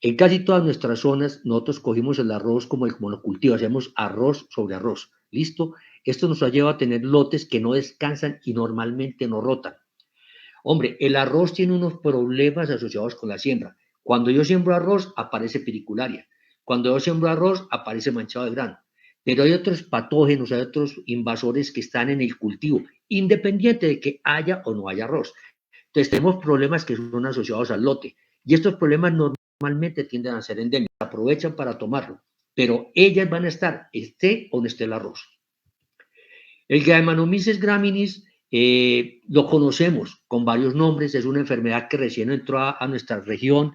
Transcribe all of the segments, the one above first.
En casi todas nuestras zonas, nosotros cogimos el arroz como el monocultivo, hacemos arroz sobre arroz. ¿Listo? Esto nos ha llevado a tener lotes que no descansan y normalmente no rotan. Hombre, el arroz tiene unos problemas asociados con la siembra. Cuando yo siembro arroz, aparece piricularia. Cuando yo siembro arroz, aparece manchado de grano. Pero hay otros patógenos, hay otros invasores que están en el cultivo, independiente de que haya o no haya arroz. Entonces, tenemos problemas que son asociados al lote. Y estos problemas normalmente tienden a ser endémicos. Aprovechan para tomarlo. Pero ellas van a estar, esté o no esté el arroz. El Gallimimus graminis lo conocemos con varios nombres, es una enfermedad que recién entró a nuestra región,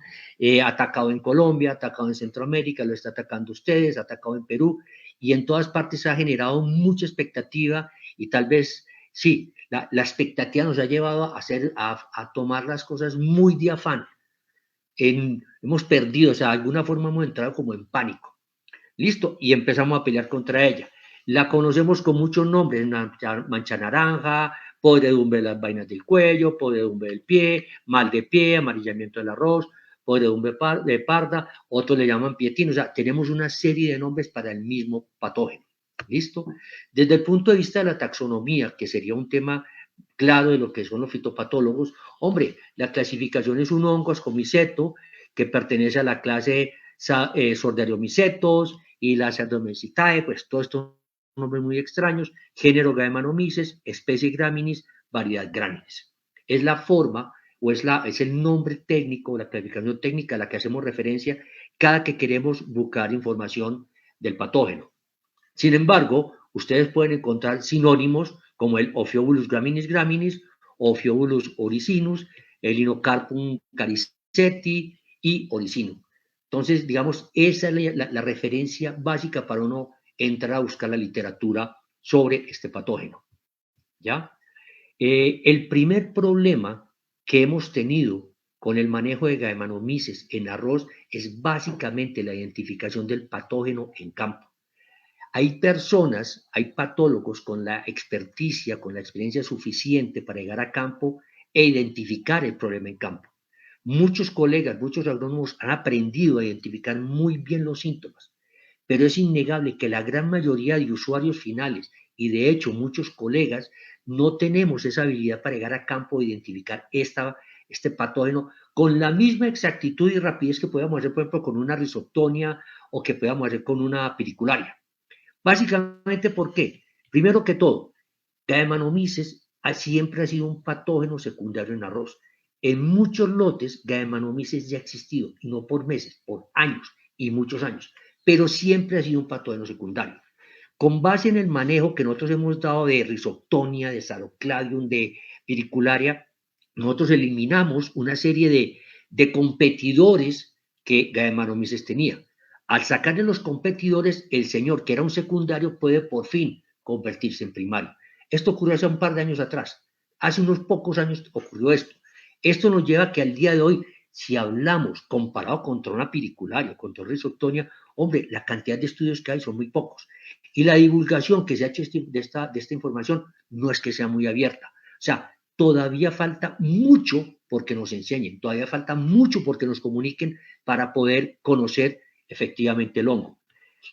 atacado en Colombia, atacado en Centroamérica, lo está atacando ustedes, atacado en Perú, y en todas partes ha generado mucha expectativa y tal vez, sí, la expectativa nos ha llevado a tomar las cosas muy de afán. Hemos perdido, o sea, de alguna forma hemos entrado como en pánico. Listo, y empezamos a pelear contra ella. La conocemos con muchos nombres, mancha naranja, podredumbre de las vainas del cuello, podredumbre del pie, mal de pie, amarillamiento del arroz, podredumbre de parda, otros le llaman pietino, o sea, tenemos una serie de nombres para el mismo patógeno. ¿Listo? Desde el punto de vista de la taxonomía, que sería un tema claro de lo que son los fitopatólogos, hombre, la clasificación es un hongo ascomiceto que pertenece a la clase Sorderiomicetos y la Sardomycitae, pues todos estos nombres muy extraños, género Gallimimus, especie Graminis, variedad Graminis. Es la forma o es el nombre técnico, la clasificación técnica a la que hacemos referencia cada que queremos buscar información del patógeno. Sin embargo, ustedes pueden encontrar sinónimos como el Ophiobulus graminis graminis, Ophiobulus oricinus, el Inocarpum cariceti y oricinum. Entonces, digamos, esa es la referencia básica para uno entrar a buscar la literatura sobre este patógeno. ¿Ya? El primer problema que hemos tenido con el manejo de Gallimimus en arroz es básicamente la identificación del patógeno en campo. Hay personas, hay patólogos con la experticia, con la experiencia suficiente para llegar a campo e identificar el problema en campo. Muchos colegas, muchos agrónomos han aprendido a identificar muy bien los síntomas, pero es innegable que la gran mayoría de usuarios finales y de hecho muchos colegas no tenemos esa habilidad para llegar a campo e identificar este patógeno con la misma exactitud y rapidez que podemos hacer, por ejemplo, con una risoptonia o que podamos hacer con una piricularia. Básicamente, ¿por qué? Primero que todo, Gallimimus siempre ha sido un patógeno secundario en arroz. En muchos lotes, Gallimimus ya ha existido, y no por meses, por años y muchos años, pero siempre ha sido un patógeno secundario. Con base en el manejo que nosotros hemos dado de Rhizoctonia, de Salocladium, de Piricularia, nosotros eliminamos una serie de competidores que Gallimimus tenía. Al sacarle los competidores, el señor, que era un secundario, puede por fin convertirse en primario. Esto ocurrió hace un par de años atrás. Hace unos pocos años ocurrió esto. Esto nos lleva a que al día de hoy, si hablamos comparado contra una piricularia, contra una risoptonia, hombre, la cantidad de estudios que hay son muy pocos. Y la divulgación que se ha hecho de esta información no es que sea muy abierta. O sea, todavía falta mucho porque nos enseñen, todavía falta mucho porque nos comuniquen para poder conocer efectivamente el hongo.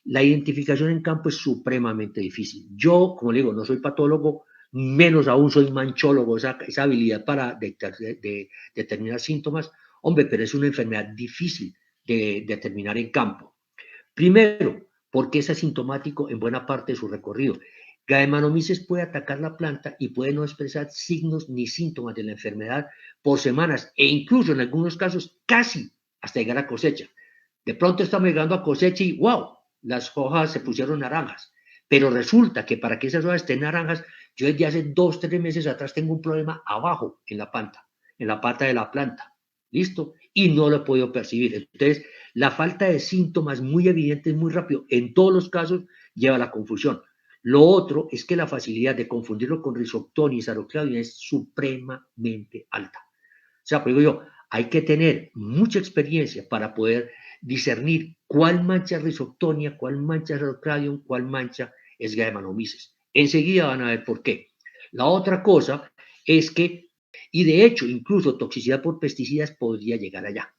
La identificación en campo es supremamente difícil. Yo, como le digo, no soy patólogo, menos aún soy manchólogo, esa habilidad para determinar síntomas, hombre, pero es una enfermedad difícil de determinar en campo. Primero, porque es asintomático en buena parte de su recorrido. Gallimimus puede atacar la planta y puede no expresar signos ni síntomas de la enfermedad por semanas e incluso en algunos casos casi hasta llegar a cosecha. De pronto estamos llegando a cosecha y ¡wow! Las hojas se pusieron naranjas. Pero resulta que para que esas hojas estén naranjas, yo desde hace 2, 3 meses atrás tengo un problema abajo en la pata de la planta. ¿Listo? Y no lo he podido percibir. Entonces, la falta de síntomas muy evidentes, muy rápido, en todos los casos, lleva a la confusión. Lo otro es que la facilidad de confundirlo con Rhizoctonia y Salocladium es supremamente alta. O sea, pues digo yo, hay que tener mucha experiencia para poder discernir cuál mancha es Rhizoctonia, cuál mancha es Salocladium, cuál mancha es Gallimimus. Enseguida van a ver por qué. La otra cosa es que, y de hecho, incluso toxicidad por pesticidas podría llegar allá.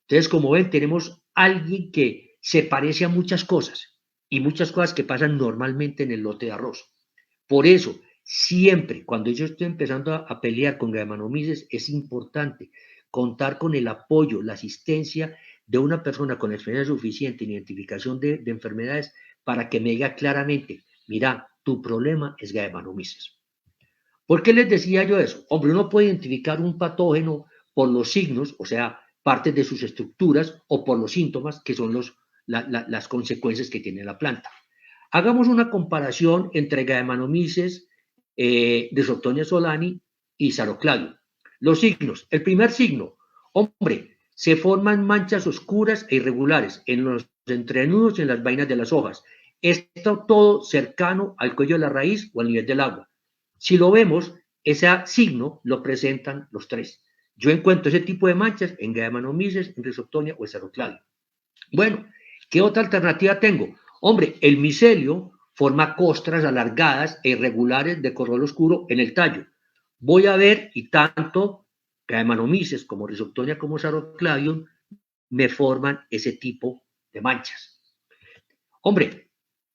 Entonces, como ven, tenemos alguien que se parece a muchas cosas y muchas cosas que pasan normalmente en el lote de arroz. Por eso, siempre, cuando yo estoy empezando a pelear con Galliminomyces, es importante contar con el apoyo, la asistencia de una persona con experiencia suficiente en identificación de enfermedades para que me diga claramente, mira, tu problema es Galliminomyces. ¿Por qué les decía yo eso? Hombre, uno puede identificar un patógeno por los signos, o sea, partes de sus estructuras, o por los síntomas, que son las consecuencias que tiene la planta. Hagamos una comparación entre Galliminomyces, Rhizoctonia solani y Sarocladium. Los signos. El primer signo, hombre, se forman manchas oscuras e irregulares en los entrenudos y en las vainas de las hojas. Esto todo cercano al cuello de la raíz o al nivel del agua. Si lo vemos, ese signo lo presentan los tres. Yo encuentro ese tipo de manchas en Galliminomyces, en Rhizoctonia o en Sarocladium. Bueno, ¿qué otra alternativa tengo? Hombre, el micelio forma costras alargadas e irregulares de color oscuro en el tallo. Voy a ver y tanto Galliminomyces como Rhizoctonia como Sarocladium me forman ese tipo de manchas. Hombre,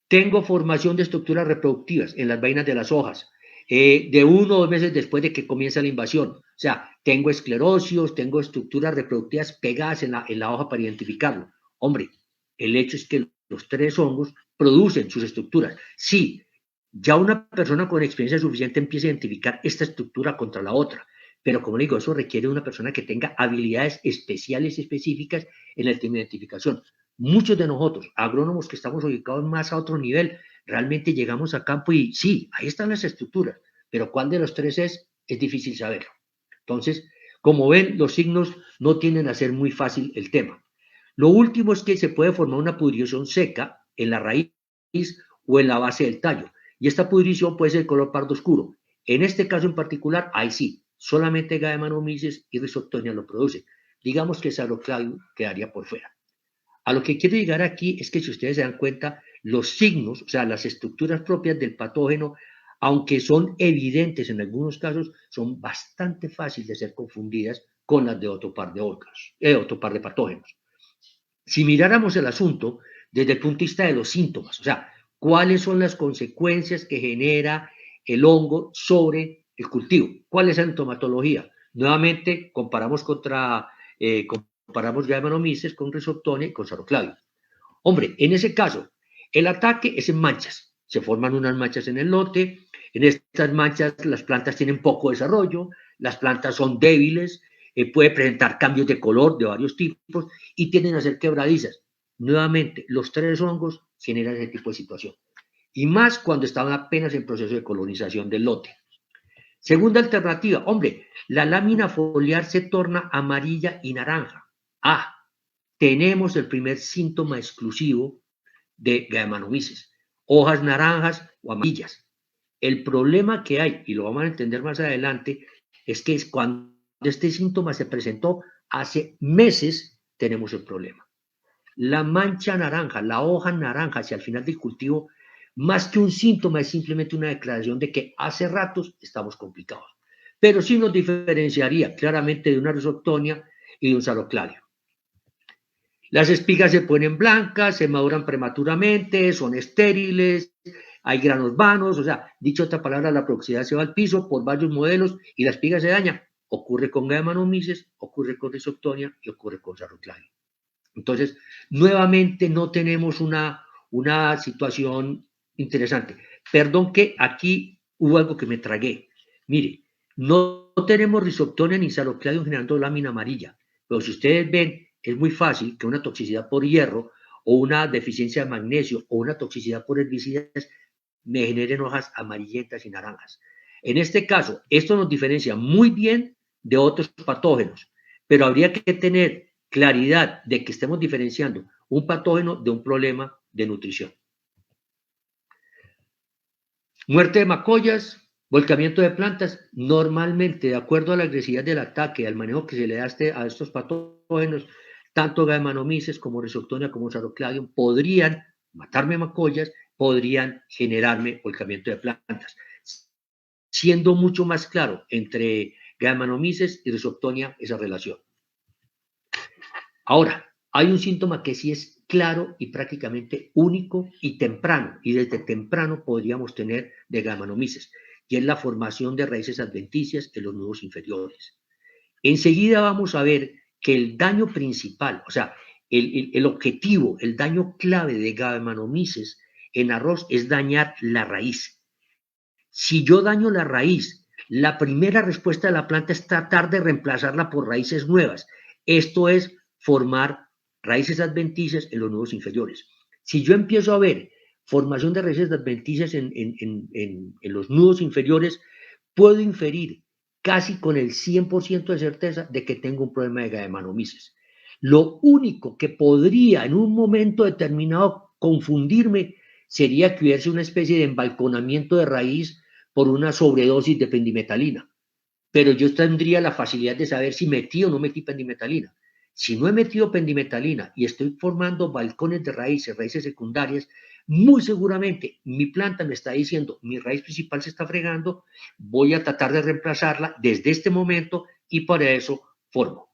tengo formación de estructuras reproductivas en las vainas de las hojas, de 1 o 2 meses después de que comienza la invasión. O sea, tengo esclerosios, tengo estructuras reproductivas pegadas en la hoja para identificarlo. Hombre, el hecho es que los tres hongos producen sus estructuras. Sí, ya una persona con experiencia suficiente empieza a identificar esta estructura contra la otra, pero como digo, eso requiere de una persona que tenga habilidades especiales y específicas en el tema de identificación. Muchos de nosotros, agrónomos que estamos ubicados más a otro nivel, realmente llegamos a campo y sí, ahí están las estructuras, pero cuál de los tres es difícil saberlo. Entonces, como ven, los signos no tienden a ser muy fácil el tema. Lo último es que se puede formar una pudrición seca en la raíz o en la base del tallo, y esta pudrición puede ser de color pardo oscuro. En este caso en particular, ahí sí, solamente Galliminomyces y Rhizoctonia lo producen. Digamos que Sarocladium quedaría por fuera. A lo que quiero llegar aquí es que si ustedes se dan cuenta, los signos, o sea, las estructuras propias del patógeno, aunque son evidentes en algunos casos, son bastante fáciles de ser confundidas con las de otro par de órganos, otro par de patógenos. Si miráramos el asunto desde el punto de vista de los síntomas, o sea, cuáles son las consecuencias que genera el hongo sobre el cultivo, cuál es la sintomatología. Nuevamente, comparamos Galliminomyces con Rhizoctonia y con Sarocladium. Hombre, en ese caso, el ataque es en manchas. Se forman unas manchas en el lote. En estas manchas las plantas tienen poco desarrollo, las plantas son débiles, puede presentar cambios de color de varios tipos y tienden a ser quebradizas. Nuevamente, los tres hongos generan ese tipo de situación. Y más cuando estaban apenas en proceso de colonización del lote. Segunda alternativa, hombre, la lámina foliar se torna amarilla y naranja. Ah, tenemos el primer síntoma exclusivo de Galliminomyces, hojas naranjas o amarillas. El problema que hay, y lo vamos a entender más adelante, es que cuando este síntoma se presentó hace meses, tenemos el problema. La mancha naranja, la hoja naranja hacia el final del cultivo, más que un síntoma, es simplemente una declaración de que hace ratos estamos complicados. Pero sí nos diferenciaría claramente de una Rhizoctonia y de un Sarocladium. Las espigas se ponen blancas, se maduran prematuramente, son estériles, hay granos vanos, o sea, dicho otra palabra, la productividad se va al piso por varios modelos y la espiga se daña. Ocurre con Galliminomyces, ocurre con Rhizoctonia y ocurre con Sarocladium. Entonces, nuevamente no tenemos una situación interesante. Perdón que aquí hubo algo que me tragué. Mire, no tenemos Rhizoctonia ni Sarocladium generando lámina amarilla, pero si ustedes ven, es muy fácil que una toxicidad por hierro o una deficiencia de magnesio o una toxicidad por herbicidas me generen hojas amarillentas y naranjas. En este caso, esto nos diferencia muy bien de otros patógenos, pero habría que tener claridad de que estemos diferenciando un patógeno de un problema de nutrición. Muerte de macollas, volcamiento de plantas, normalmente, de acuerdo a la agresividad del ataque, al manejo que se le da a estos patógenos, tanto Galliminomyces como Rhizoctonia como Sarocladium podrían matarme macollas, podrían generarme volcamiento de plantas, siendo mucho más claro entre Galliminomyces y Rhizoctonia esa relación. Ahora, hay un síntoma que sí es claro y prácticamente único y temprano, y desde temprano podríamos tener de Gamenomyces, y es la formación de raíces adventicias en los nudos inferiores. Enseguida vamos a ver que el daño principal, o sea, el objetivo, el daño clave de Gamenomyces en arroz es dañar la raíz. Si yo daño la raíz, la primera respuesta de la planta es tratar de reemplazarla por raíces nuevas. Esto es formar raíces adventicias en los nudos inferiores. Si yo empiezo a ver formación de raíces adventicias en los nudos inferiores, puedo inferir casi con el 100% de certeza de que tengo un problema de Gamenomyces. Lo único que podría en un momento determinado confundirme sería que hubiese una especie de embalconamiento de raíz por una sobredosis de pendimetalina. Pero yo tendría la facilidad de saber si metí o no metí pendimetalina. Si no he metido pendimetalina y estoy formando balcones de raíces, raíces secundarias, muy seguramente mi planta me está diciendo, mi raíz principal se está fregando, voy a tratar de reemplazarla desde este momento y para eso formo.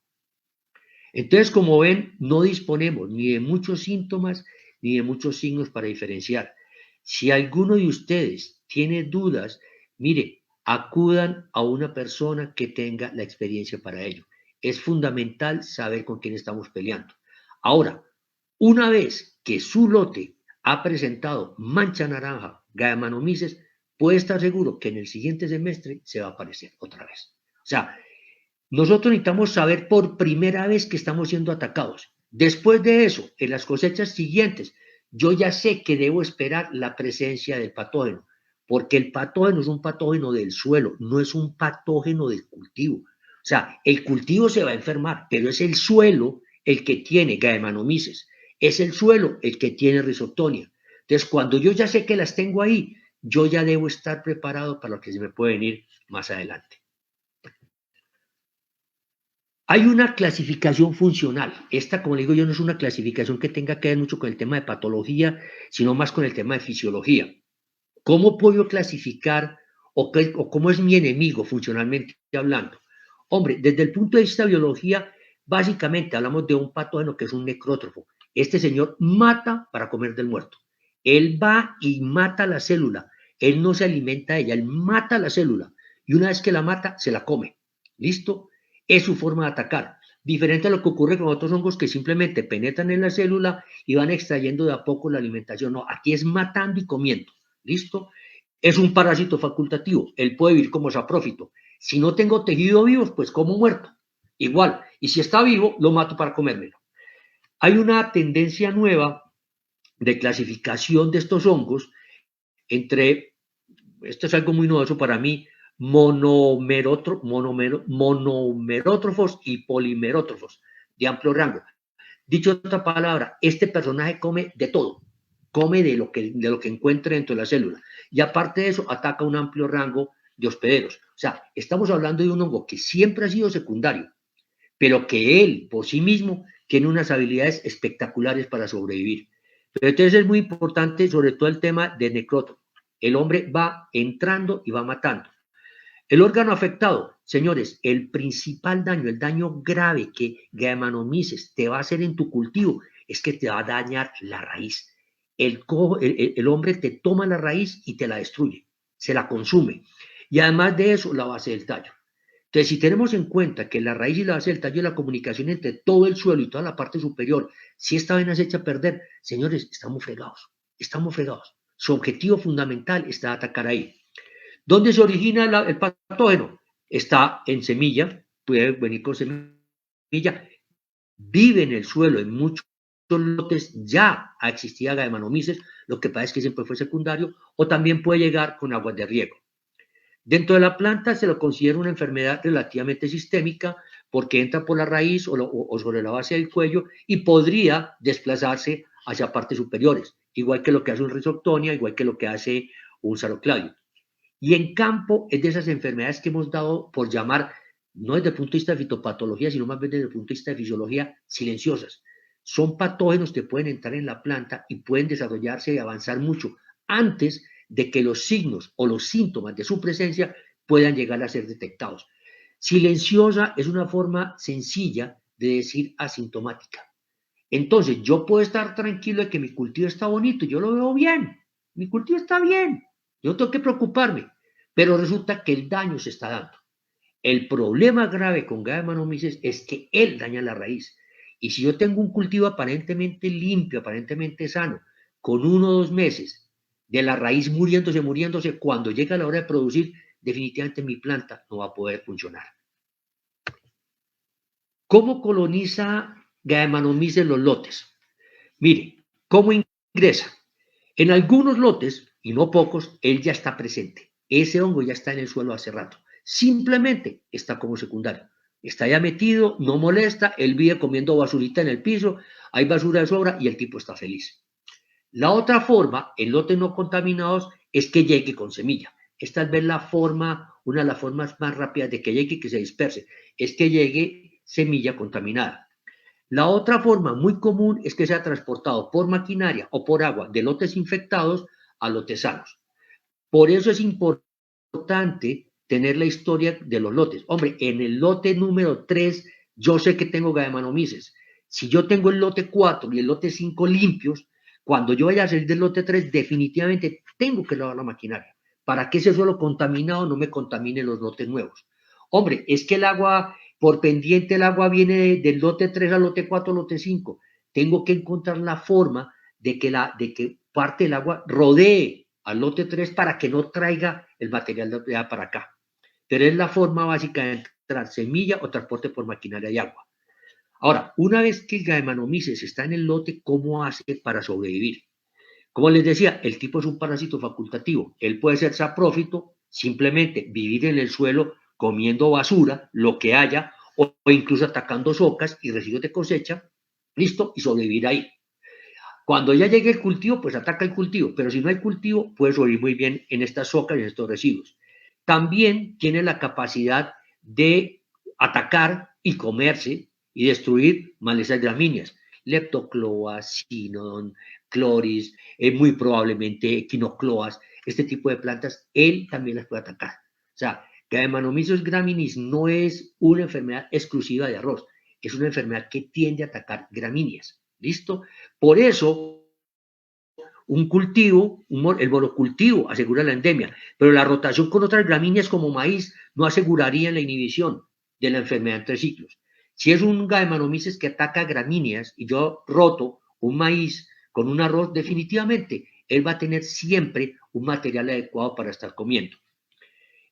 Entonces, como ven, no disponemos ni de muchos síntomas ni de muchos signos para diferenciar. Si alguno de ustedes tiene dudas, mire, acudan a una persona que tenga la experiencia para ello. Es fundamental saber con quién estamos peleando. Ahora, una vez que su lote ha presentado mancha naranja, Gamenomyces, puede estar seguro que en el siguiente semestre se va a aparecer otra vez. O sea, nosotros necesitamos saber por primera vez que estamos siendo atacados. Después de eso, en las cosechas siguientes, yo ya sé que debo esperar la presencia del patógeno, porque el patógeno es un patógeno del suelo, no es un patógeno del cultivo. O sea, el cultivo se va a enfermar, pero es el suelo el que tiene Gamenomyces, es el suelo el que tiene Rhizoctonia. Entonces, cuando yo ya sé que las tengo ahí, yo ya debo estar preparado para lo que se me puede venir más adelante. Hay una clasificación funcional. Esta, como le digo yo, no es una clasificación que tenga que ver mucho con el tema de patología, sino más con el tema de fisiología. ¿Cómo puedo clasificar o cómo es mi enemigo funcionalmente hablando? Hombre, desde el punto de vista de biología, básicamente hablamos de un patógeno que es un necrótrofo. Este señor mata para comer del muerto. Él va y mata la célula. Él no se alimenta de ella, él mata la célula. Y una vez que la mata, se la come. ¿Listo? Es su forma de atacar. Diferente a lo que ocurre con otros hongos que simplemente penetran en la célula y van extrayendo de a poco la alimentación. No, aquí es matando y comiendo. ¿Listo? Es un parásito facultativo. Él puede vivir como saprófito. Si no tengo tejido vivo, pues como muerto. Igual. Y si está vivo, lo mato para comérmelo. Hay una tendencia nueva de clasificación de estos hongos entre, esto es algo muy novedoso para mí, monomerótrofos y polimerótrofos de amplio rango. Dicho otra palabra, este personaje come de todo, come de lo que encuentre dentro de la célula. Y aparte de eso, ataca un amplio rango de hospederos. O sea, estamos hablando de un hongo que siempre ha sido secundario, pero que él por sí mismo tiene unas habilidades espectaculares para sobrevivir. Pero entonces es muy importante, sobre todo el tema de necrótropo. El hombre va entrando y va matando. El órgano afectado, señores, el principal daño, el daño grave que Gamenomyces te va a hacer en tu cultivo es que te va a dañar la raíz. El hombre te toma la raíz y te la destruye, se la consume. Y además de eso, la base del tallo. Entonces, si tenemos en cuenta que la raíz y la base del tallo es la comunicación entre todo el suelo y toda la parte superior, si esta vaina se echa a perder, señores, estamos fregados, estamos fregados. Su objetivo fundamental está atacar ahí. ¿Dónde se origina el patógeno? Está en semilla, puede venir con semilla, vive en el suelo, en muchos lotes ya existía Gamenomyces, lo que pasa es que siempre fue secundario, o también puede llegar con aguas de riego. Dentro de la planta se lo considera una enfermedad relativamente sistémica porque entra por la raíz o sobre la base del cuello y podría desplazarse hacia partes superiores, igual que lo que hace un Rhizoctonia, igual que lo que hace un Saloclavium. Y en campo es de esas enfermedades que hemos dado por llamar, no desde el punto de vista de fitopatología, sino más bien desde el punto de vista de fisiología, silenciosas. Son patógenos que pueden entrar en la planta y pueden desarrollarse y avanzar mucho antes de que los signos o los síntomas de su presencia puedan llegar a ser detectados. Silenciosa es una forma sencilla de decir asintomática. Entonces, yo puedo estar tranquilo de que mi cultivo está bonito, yo lo veo bien, mi cultivo está bien, yo no tengo que preocuparme, pero resulta que el daño se está dando. El problema grave con Galliminomyces es que él daña la raíz. Y si yo tengo un cultivo aparentemente limpio, aparentemente sano, con 1 o 2 meses de la raíz muriéndose, cuando llega la hora de producir, definitivamente mi planta no va a poder funcionar. ¿Cómo coloniza Galliminomyces los lotes? Mire, ¿cómo ingresa? En algunos lotes, y no pocos, él ya está presente. Ese hongo ya está en el suelo hace rato. Simplemente está como secundario. Está ya metido, no molesta, él vive comiendo basurita en el piso, hay basura de sobra y el tipo está feliz. La otra forma, en lotes no contaminados, es que llegue con semilla. Esta es la forma, una de las formas más rápidas de que llegue y que se disperse, es que llegue semilla contaminada. La otra forma muy común es que sea transportado por maquinaria o por agua de lotes infectados a lotes sanos. Por eso es importante tener la historia de los lotes. Hombre, en el lote número 3 yo sé que tengo Galliminomyces. Si yo tengo el lote 4 y el lote 5 limpios, cuando yo vaya a salir del lote 3 definitivamente tengo que lavar la maquinaria para que ese suelo contaminado no me contamine los lotes nuevos. Hombre, es que el agua, por pendiente el agua viene del lote 3 al lote 4, lote 5. Tengo que encontrar la forma de que parte del agua rodee al lote 3 para que no traiga el material de allá para acá. Pero es la forma básica de entrar semilla o transporte por maquinaria y agua. Ahora, una vez que el Galliminomyces está en el lote, ¿cómo hace para sobrevivir? Como les decía, el tipo es un parásito facultativo. Él puede ser saprófito, simplemente vivir en el suelo comiendo basura, lo que haya, o incluso atacando socas y residuos de cosecha, listo, y sobrevivir ahí. Cuando ya llegue el cultivo, pues ataca el cultivo, pero si no hay cultivo, puede sobrevivir muy bien en estas socas y en estos residuos. También tiene la capacidad de atacar y comerse y destruir malezas gramíneas, Leptocloas, Sinon, Chloris, muy probablemente Echinocloas, este tipo de plantas, él también las puede atacar. O sea, Galliminomyces graminis no es una enfermedad exclusiva de arroz, es una enfermedad que tiende a atacar gramíneas. ¿Listo? Por eso, un cultivo, el monocultivo asegura la endemia, pero la rotación con otras gramíneas como maíz no aseguraría la inhibición de la enfermedad entre ciclos. Si es un Galliminomyces que ataca gramíneas y yo roto un maíz con un arroz, definitivamente él va a tener siempre un material adecuado para estar comiendo.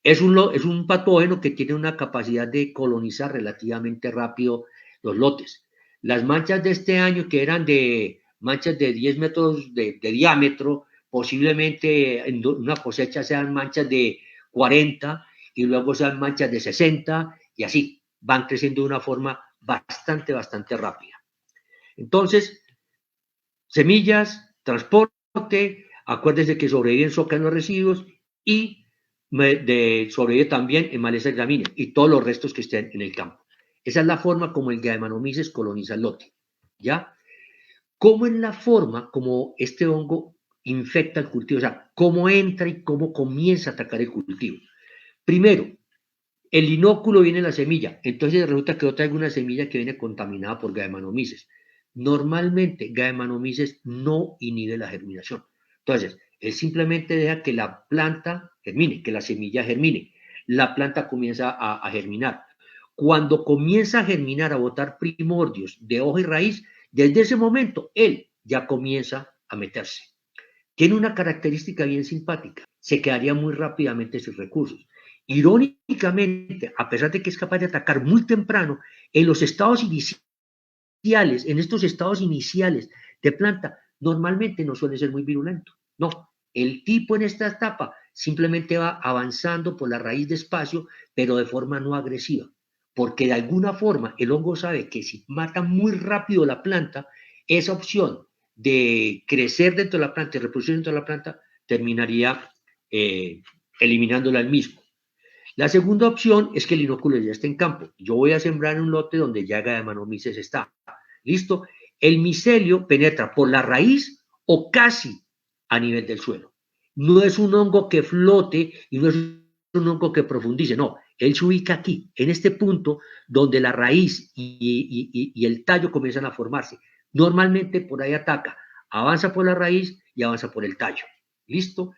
Es un patógeno que tiene una capacidad de colonizar relativamente rápido los lotes. Las manchas de este año, que eran de manchas de 10 metros de diámetro, posiblemente en una cosecha sean manchas de 40 y luego sean manchas de 60 y así van creciendo de una forma bastante rápida. Entonces, semillas, transporte, acuérdense que sobreviven soca en los residuos y sobrevive también en malezas gramíneas y todos los restos que estén en el campo. Esa es la forma como el Galliminomyces coloniza el lote, ¿ya? ¿Cómo es la forma como este hongo infecta el cultivo? O sea, ¿cómo entra y cómo comienza a atacar el cultivo? Primero, el inóculo viene en la semilla, entonces resulta que yo traigo una semilla que viene contaminada por Galliminomyces. Normalmente, Galliminomyces no inhibe la germinación. Entonces, él simplemente deja que la planta germine, que la semilla germine. La planta comienza a germinar. Cuando comienza a germinar, a botar primordios de hoja y raíz, desde ese momento él ya comienza a meterse. Tiene una característica bien simpática, se quedaría muy rápidamente sin recursos. Irónicamente, a pesar de que es capaz de atacar muy temprano, en los estados iniciales, en estos estados iniciales de planta, normalmente no suele ser muy virulento. No, el tipo en esta etapa simplemente va avanzando por la raíz despacio, pero de forma no agresiva, porque de alguna forma el hongo sabe que si mata muy rápido la planta, esa opción de crecer dentro de la planta y reproducir dentro de la planta terminaría eliminándola al mismo. La segunda opción es que el inóculo ya esté en campo. Yo voy a sembrar en un lote donde ya Galliminomyces está. ¿Listo? El micelio penetra por la raíz o casi a nivel del suelo. No es un hongo que flote y no es un hongo que profundice, no. Él se ubica aquí, en este punto donde la raíz y el tallo comienzan a formarse. Normalmente por ahí ataca, avanza por la raíz y avanza por el tallo. ¿Listo?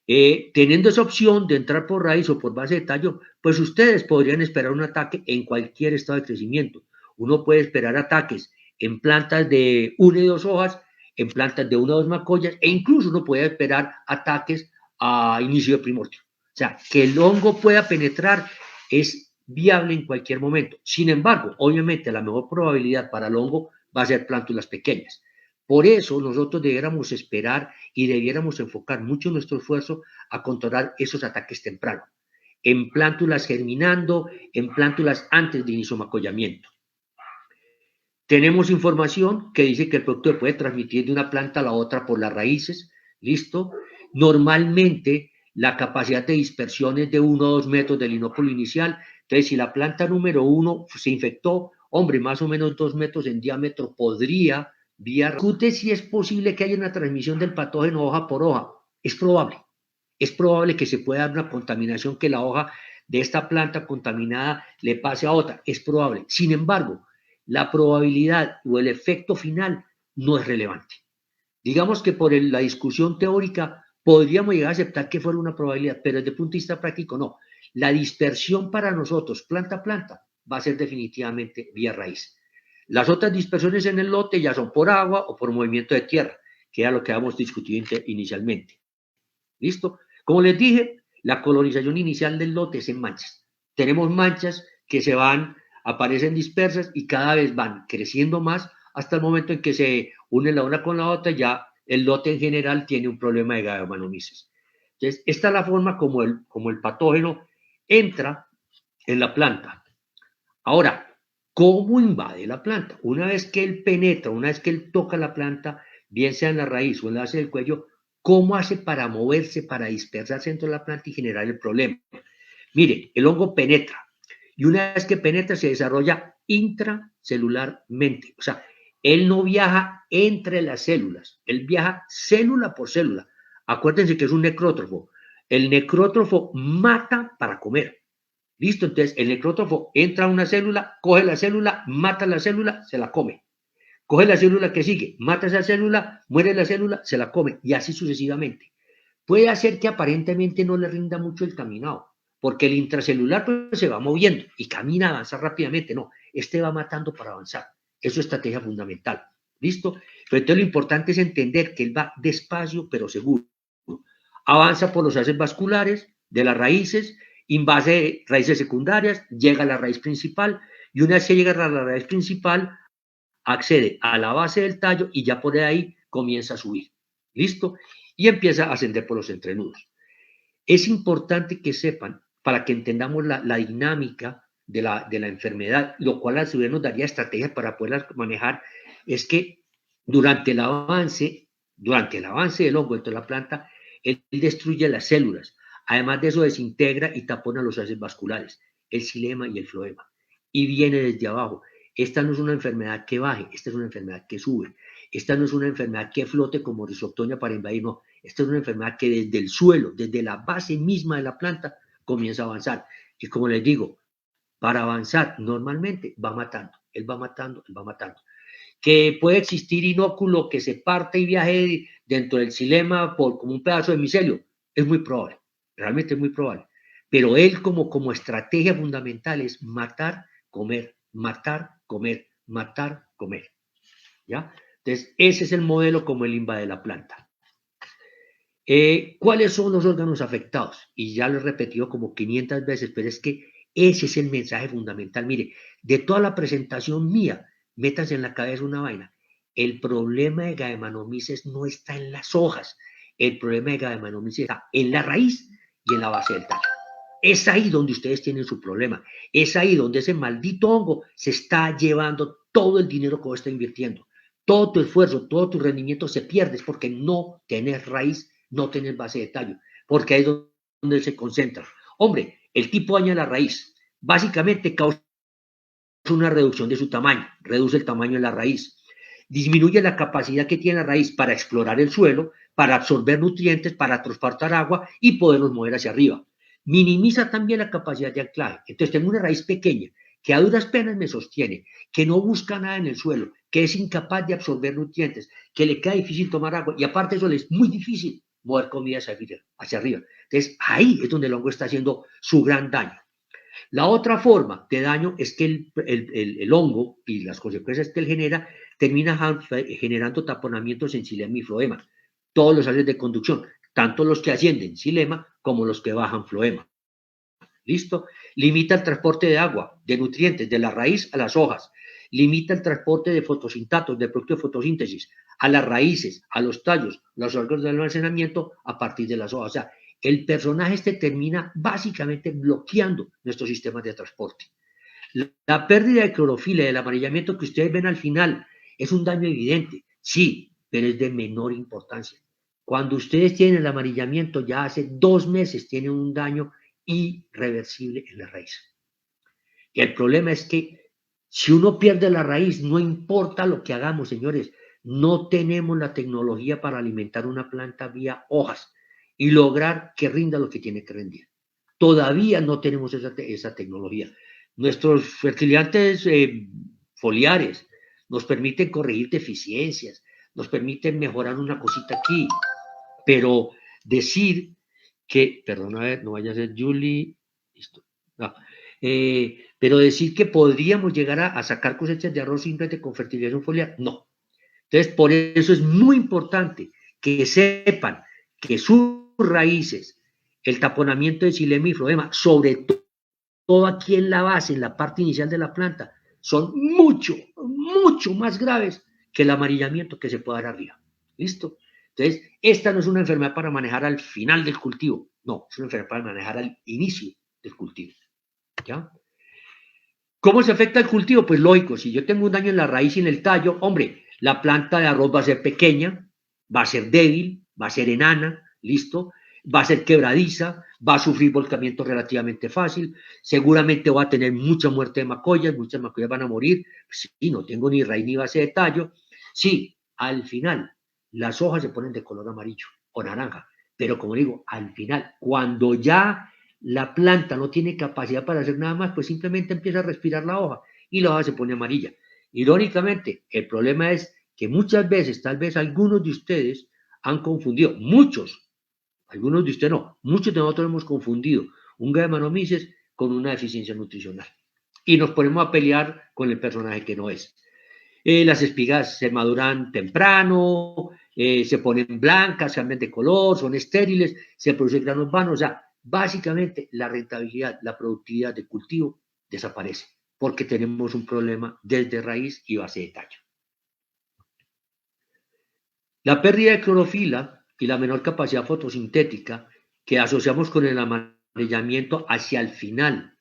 Teniendo esa opción de entrar por raíz o por base de tallo, pues ustedes podrían esperar un ataque en cualquier estado de crecimiento. Uno puede esperar ataques en plantas de una y dos hojas, en plantas de una o dos macollas, e incluso uno puede esperar ataques a inicio de primordio. O sea, que el hongo pueda penetrar es viable en cualquier momento. Sin embargo, obviamente la mejor probabilidad para el hongo va a ser plántulas pequeñas. Por eso nosotros debiéramos esperar y debiéramos enfocar mucho nuestro esfuerzo a controlar esos ataques tempranos, en plántulas germinando, en plántulas antes de inicio de macollamiento. Tenemos información que dice que el producto se puede transmitir de una planta a la otra por las raíces, ¿listo? Normalmente la capacidad de dispersión es de 1 o 2 metros del inóculo inicial. Entonces, si la planta número 1 se infectó, hombre, más o menos 2 metros en diámetro podría, vía... Discute si es posible que haya una transmisión del patógeno hoja por hoja. Es probable. Es probable que se pueda dar una contaminación, que la hoja de esta planta contaminada le pase a otra. Es probable. Sin embargo, la probabilidad o el efecto final no es relevante. Digamos que por la discusión teórica podríamos llegar a aceptar que fuera una probabilidad, pero desde el punto de vista práctico no. La dispersión para nosotros, planta a planta, va a ser definitivamente vía raíz. Las otras dispersiones en el lote ya son por agua o por movimiento de tierra, que era lo que habíamos discutido inicialmente. ¿Listo? Como les dije, la colonización inicial del lote es en manchas. Tenemos manchas que aparecen dispersas y cada vez van creciendo más hasta el momento en que se unen la una con la otra, ya el lote en general tiene un problema de Gallimimus. Entonces, esta es la forma como el patógeno entra en la planta. Ahora, ¿cómo invade la planta? Una vez que él penetra, una vez que él toca la planta, bien sea en la raíz o en la base del cuello, ¿cómo hace para moverse, para dispersarse dentro de la planta y generar el problema? Mire, el hongo penetra y una vez que penetra se desarrolla intracelularmente. O sea, él no viaja entre las células, él viaja célula por célula. Acuérdense que es un necrótrofo. El necrótrofo mata para comer. ¿Listo? Entonces, el necrótrofo entra a una célula, coge la célula, mata la célula, se la come. Coge la célula que sigue, mata esa célula, muere la célula, se la come, y así sucesivamente. Puede hacer que aparentemente no le rinda mucho el caminado, porque el intracelular pues, se va moviendo y camina, avanza rápidamente. No, este va matando para avanzar. Es su estrategia fundamental. ¿Listo? Pero entonces lo importante es entender que él va despacio pero seguro. Avanza por los haces vasculares de las raíces, invade raíces secundarias, llega a la raíz principal y una vez que llega a la raíz principal, accede a la base del tallo y ya por ahí comienza a subir. ¿Listo? Y empieza a ascender por los entrenudos. Es importante que sepan, para que entendamos la dinámica de la enfermedad, lo cual a su vez nos daría estrategias para poderlas manejar, es que durante el avance del hongo dentro de la planta, él destruye las células. Además de eso, desintegra y tapona los haces vasculares, el xilema y el floema. Y viene desde abajo. Esta no es una enfermedad que baje, esta es una enfermedad que sube. Esta no es una enfermedad que flote como risoptonia para invadir, no. Esta es una enfermedad que desde el suelo, desde la base misma de la planta, comienza a avanzar. Y como les digo, para avanzar normalmente va matando, él va matando, él va matando. Que puede existir inóculo que se parte y viaje dentro del xilema como un pedazo de micelio, es muy probable, realmente es muy probable. Pero él como estrategia fundamental es matar, comer, matar, comer, matar, comer. ¿Ya? Entonces, ese es el modelo como él invade la planta. ¿Cuáles son los órganos afectados? Y ya lo he repetido como 500 veces, pero es que ese es el mensaje fundamental. Mire, de toda la presentación mía, métanse en la cabeza una vaina. El problema de Gallimimus no está en las hojas. El problema de Gallimimus está en la raíz y en la base del tallo. Es ahí donde ustedes tienen su problema. Es ahí donde ese maldito hongo se está llevando todo el dinero que vos está invirtiendo. Todo tu esfuerzo, todo tu rendimiento se pierde porque no tenés raíz, no tenés base de tallo, porque ahí es donde se concentra. Hombre, el tipo daña la raíz. Básicamente causa una reducción de su tamaño, reduce el tamaño de la raíz, disminuye la capacidad que tiene la raíz para explorar el suelo, para absorber nutrientes, para transportar agua y poderlos mover hacia arriba. minimiza también la capacidad de anclaje. Entonces tengo una raíz pequeña que a duras penas me sostiene, que no busca nada en el suelo, que es incapaz de absorber nutrientes, que le queda difícil tomar agua y aparte de eso le es muy difícil mover comida hacia arriba. Entonces ahí es donde el hongo está haciendo su gran daño. La otra forma de daño es que el hongo y las consecuencias que él genera termina generando taponamientos en xilema y floema. Todos los áreas de conducción, tanto los que ascienden xilema como los que bajan floema. ¿Listo? Limita el transporte de agua, de nutrientes, de la raíz a las hojas. Limita el transporte de fotosintatos, de producto de fotosíntesis, a las raíces, a los tallos, los órganos de almacenamiento a partir de las hojas. O sea, el personaje termina básicamente bloqueando nuestros sistemas de transporte. La pérdida de clorofila y el amarillamiento que ustedes ven al final es un daño evidente, sí, pero es de menor importancia. Cuando ustedes tienen el amarillamiento, ya hace 2 meses tienen un daño irreversible en la raíz. Y el problema es que si uno pierde la raíz, no importa lo que hagamos, señores, no tenemos la tecnología para alimentar una planta vía hojas y lograr que rinda lo que tiene que rendir. Todavía no tenemos esa tecnología. Nuestros fertilizantes foliares nos permiten corregir deficiencias, nos permiten mejorar una cosita aquí, pero decir que, perdón, a ver, no vaya a ser Julie, listo, no, pero decir que podríamos llegar a sacar cosechas de arroz simplemente con fertilización foliar, no. Entonces, por eso es muy importante que sepan que sus raíces, el taponamiento de xilema y floema, sobre todo aquí en la base, en la parte inicial de la planta, son mucho, mucho más graves que el amarillamiento que se puede dar arriba. ¿Listo? Entonces, esta no es una enfermedad para manejar al final del cultivo, no, es una enfermedad para manejar al inicio del cultivo. ¿Ya? ¿Cómo se afecta el cultivo? Pues lógico, si yo tengo un daño en la raíz y en el tallo, hombre, la planta de arroz va a ser pequeña, va a ser débil, va a ser enana, ¿listo? Va a ser quebradiza, va a sufrir volcamiento relativamente fácil, seguramente va a tener mucha muerte de macoyas, muchas macoyas van a morir, sí, no tengo ni raíz ni base de tallo, sí, al final las hojas se ponen de color amarillo o naranja, pero como digo, al final, cuando ya la planta no tiene capacidad para hacer nada más, pues simplemente empieza a respirar la hoja y la hoja se pone amarilla. Irónicamente, el problema es que muchas veces, tal vez algunos de ustedes han confundido, algunos de ustedes no, muchos de nosotros hemos confundido un Galliminomyces con una deficiencia nutricional. Y nos ponemos a pelear con el personaje que no es. Las espigas se maduran temprano, se ponen blancas, cambian de color, son estériles, se producen granos vanos, o sea, básicamente la rentabilidad, la productividad del cultivo desaparece porque tenemos un problema desde raíz y base de tallo. La pérdida de clorofila y la menor capacidad fotosintética que asociamos con el amarillamiento hacia el final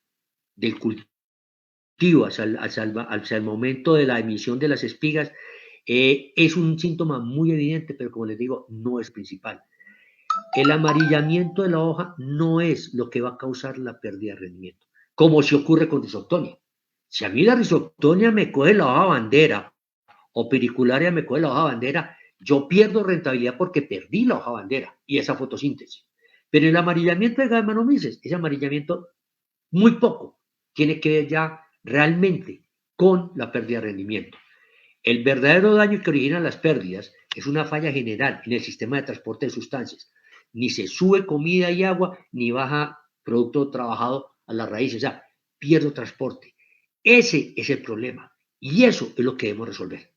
del cultivo, hacia el momento de la emisión de las espigas, es un síntoma muy evidente, pero como les digo, no es principal. El amarillamiento de la hoja no es lo que va a causar la pérdida de rendimiento, como si ocurre con risoptonia. Si a mí la risoptonia me coge la hoja bandera o pericularia me coge la hoja bandera, yo pierdo rentabilidad porque perdí la hoja bandera y esa fotosíntesis. Pero el amarillamiento de Galliminomyces, ese amarillamiento muy poco tiene que ver ya realmente con la pérdida de rendimiento. El verdadero daño que origina las pérdidas es una falla general en el sistema de transporte de sustancias. Ni se sube comida y agua, ni baja producto trabajado a las raíces. O sea, pierdo transporte. Ese es el problema. Y eso es lo que debemos resolver.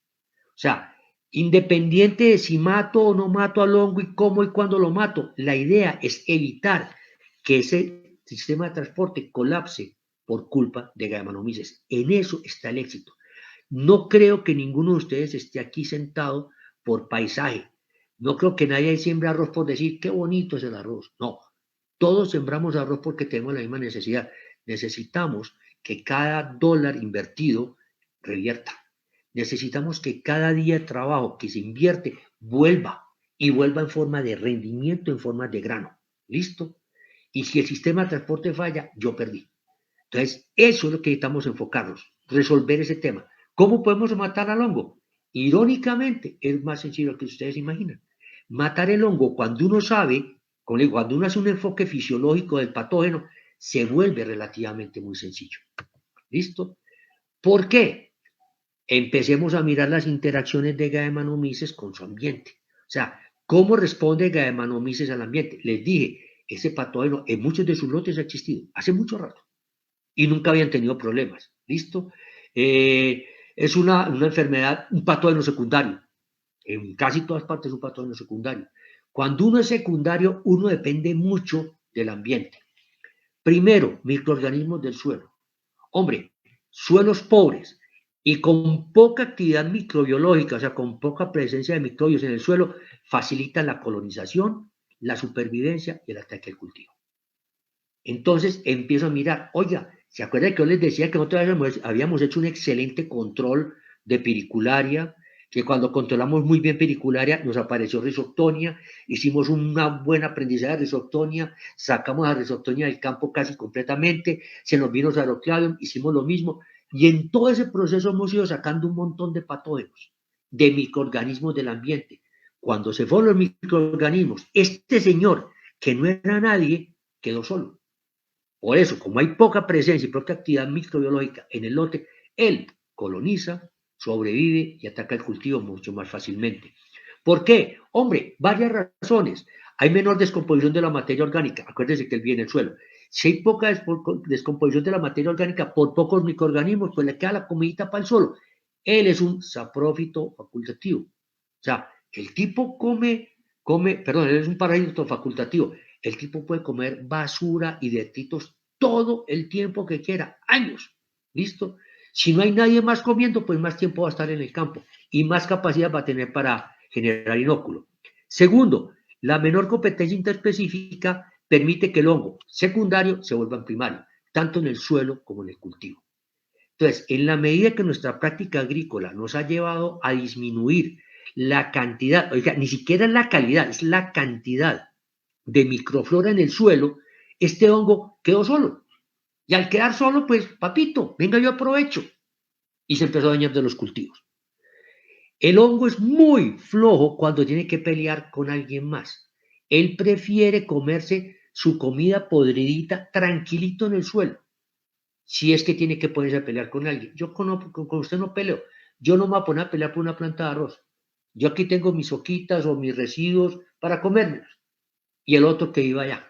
O sea, independiente de si mato o no mato al hongo y cómo y cuándo lo mato, la idea es evitar que ese sistema de transporte colapse por culpa de Galliminomyces. En eso está el éxito. No creo que ninguno de ustedes esté aquí sentado por paisaje. No creo que nadie siembre arroz por decir qué bonito es el arroz. No, todos sembramos arroz porque tenemos la misma necesidad. Necesitamos que cada dólar invertido revierta. Necesitamos que cada día de trabajo que se invierte vuelva y vuelva en forma de rendimiento, en forma de grano. ¿Listo? Y si el sistema de transporte falla, yo perdí. Entonces, eso es lo que necesitamos enfocarnos, resolver ese tema. ¿Cómo podemos matar al hongo? Irónicamente, es más sencillo que ustedes imaginan. Matar el hongo cuando uno sabe Como le digo, cuando uno hace un enfoque fisiológico del patógeno, se vuelve relativamente muy sencillo. ¿Listo? ¿Por qué? Empecemos a mirar las interacciones de Gallimimus con su ambiente. O sea, ¿cómo responde Gallimimus al ambiente? Les dije, ese patógeno en muchos de sus lotes ha existido hace mucho rato y nunca habían tenido problemas. ¿Listo? Es una enfermedad, un patógeno secundario. En casi todas partes es un patógeno secundario. Cuando uno es secundario, uno depende mucho del ambiente. Primero, microorganismos del suelo. Hombre, suelos pobres y con poca actividad microbiológica, o sea, con poca presencia de microbios en el suelo, facilitan la colonización, la supervivencia y el ataque al cultivo. Entonces empiezo a mirar, oiga, ¿se acuerdan que yo les decía que nosotros habíamos hecho un excelente control de piricularia? Que cuando controlamos muy bien piricularia nos apareció Rhizoctonia, hicimos un buen aprendizaje de Rhizoctonia, sacamos a Rhizoctonia del campo casi completamente, se nos vino Sarocladium, hicimos lo mismo, y en todo ese proceso hemos ido sacando un montón de patógenos, de microorganismos del ambiente. Cuando se fueron los microorganismos, este señor, que no era nadie, quedó solo. Por eso, como hay poca presencia y poca actividad microbiológica en el lote, él coloniza, sobrevive y ataca el cultivo mucho más fácilmente. ¿Por qué? Hombre, varias razones. Hay menor descomposición de la materia orgánica. Acuérdense que él viene en el suelo. Si hay poca descomposición de la materia orgánica por pocos microorganismos, pues le queda la comidita para el suelo. Él es un saprófito facultativo. O sea, el tipo perdón, él es un parásito facultativo. El tipo puede comer basura y detritos todo el tiempo que quiera, años. ¿Listo? Si no hay nadie más comiendo, pues más tiempo va a estar en el campo y más capacidad va a tener para generar inóculo. Segundo, la menor competencia interespecífica permite que el hongo secundario se vuelva primario, tanto en el suelo como en el cultivo. Entonces, en la medida que nuestra práctica agrícola nos ha llevado a disminuir la cantidad, oiga, ni siquiera la calidad, es la cantidad de microflora en el suelo, este hongo quedó solo. Y al quedar solo, pues, papito, venga, yo aprovecho. Y se empezó a dañar de los cultivos. El hongo es muy flojo cuando tiene que pelear con alguien más. Él prefiere comerse su comida podridita tranquilito en el suelo. Si es que tiene que ponerse a pelear con alguien. Yo con usted no peleo. Yo no me voy a poner a pelear por una planta de arroz. Yo aquí tengo mis hojitas o mis residuos para comérmelos. Y el otro que iba allá.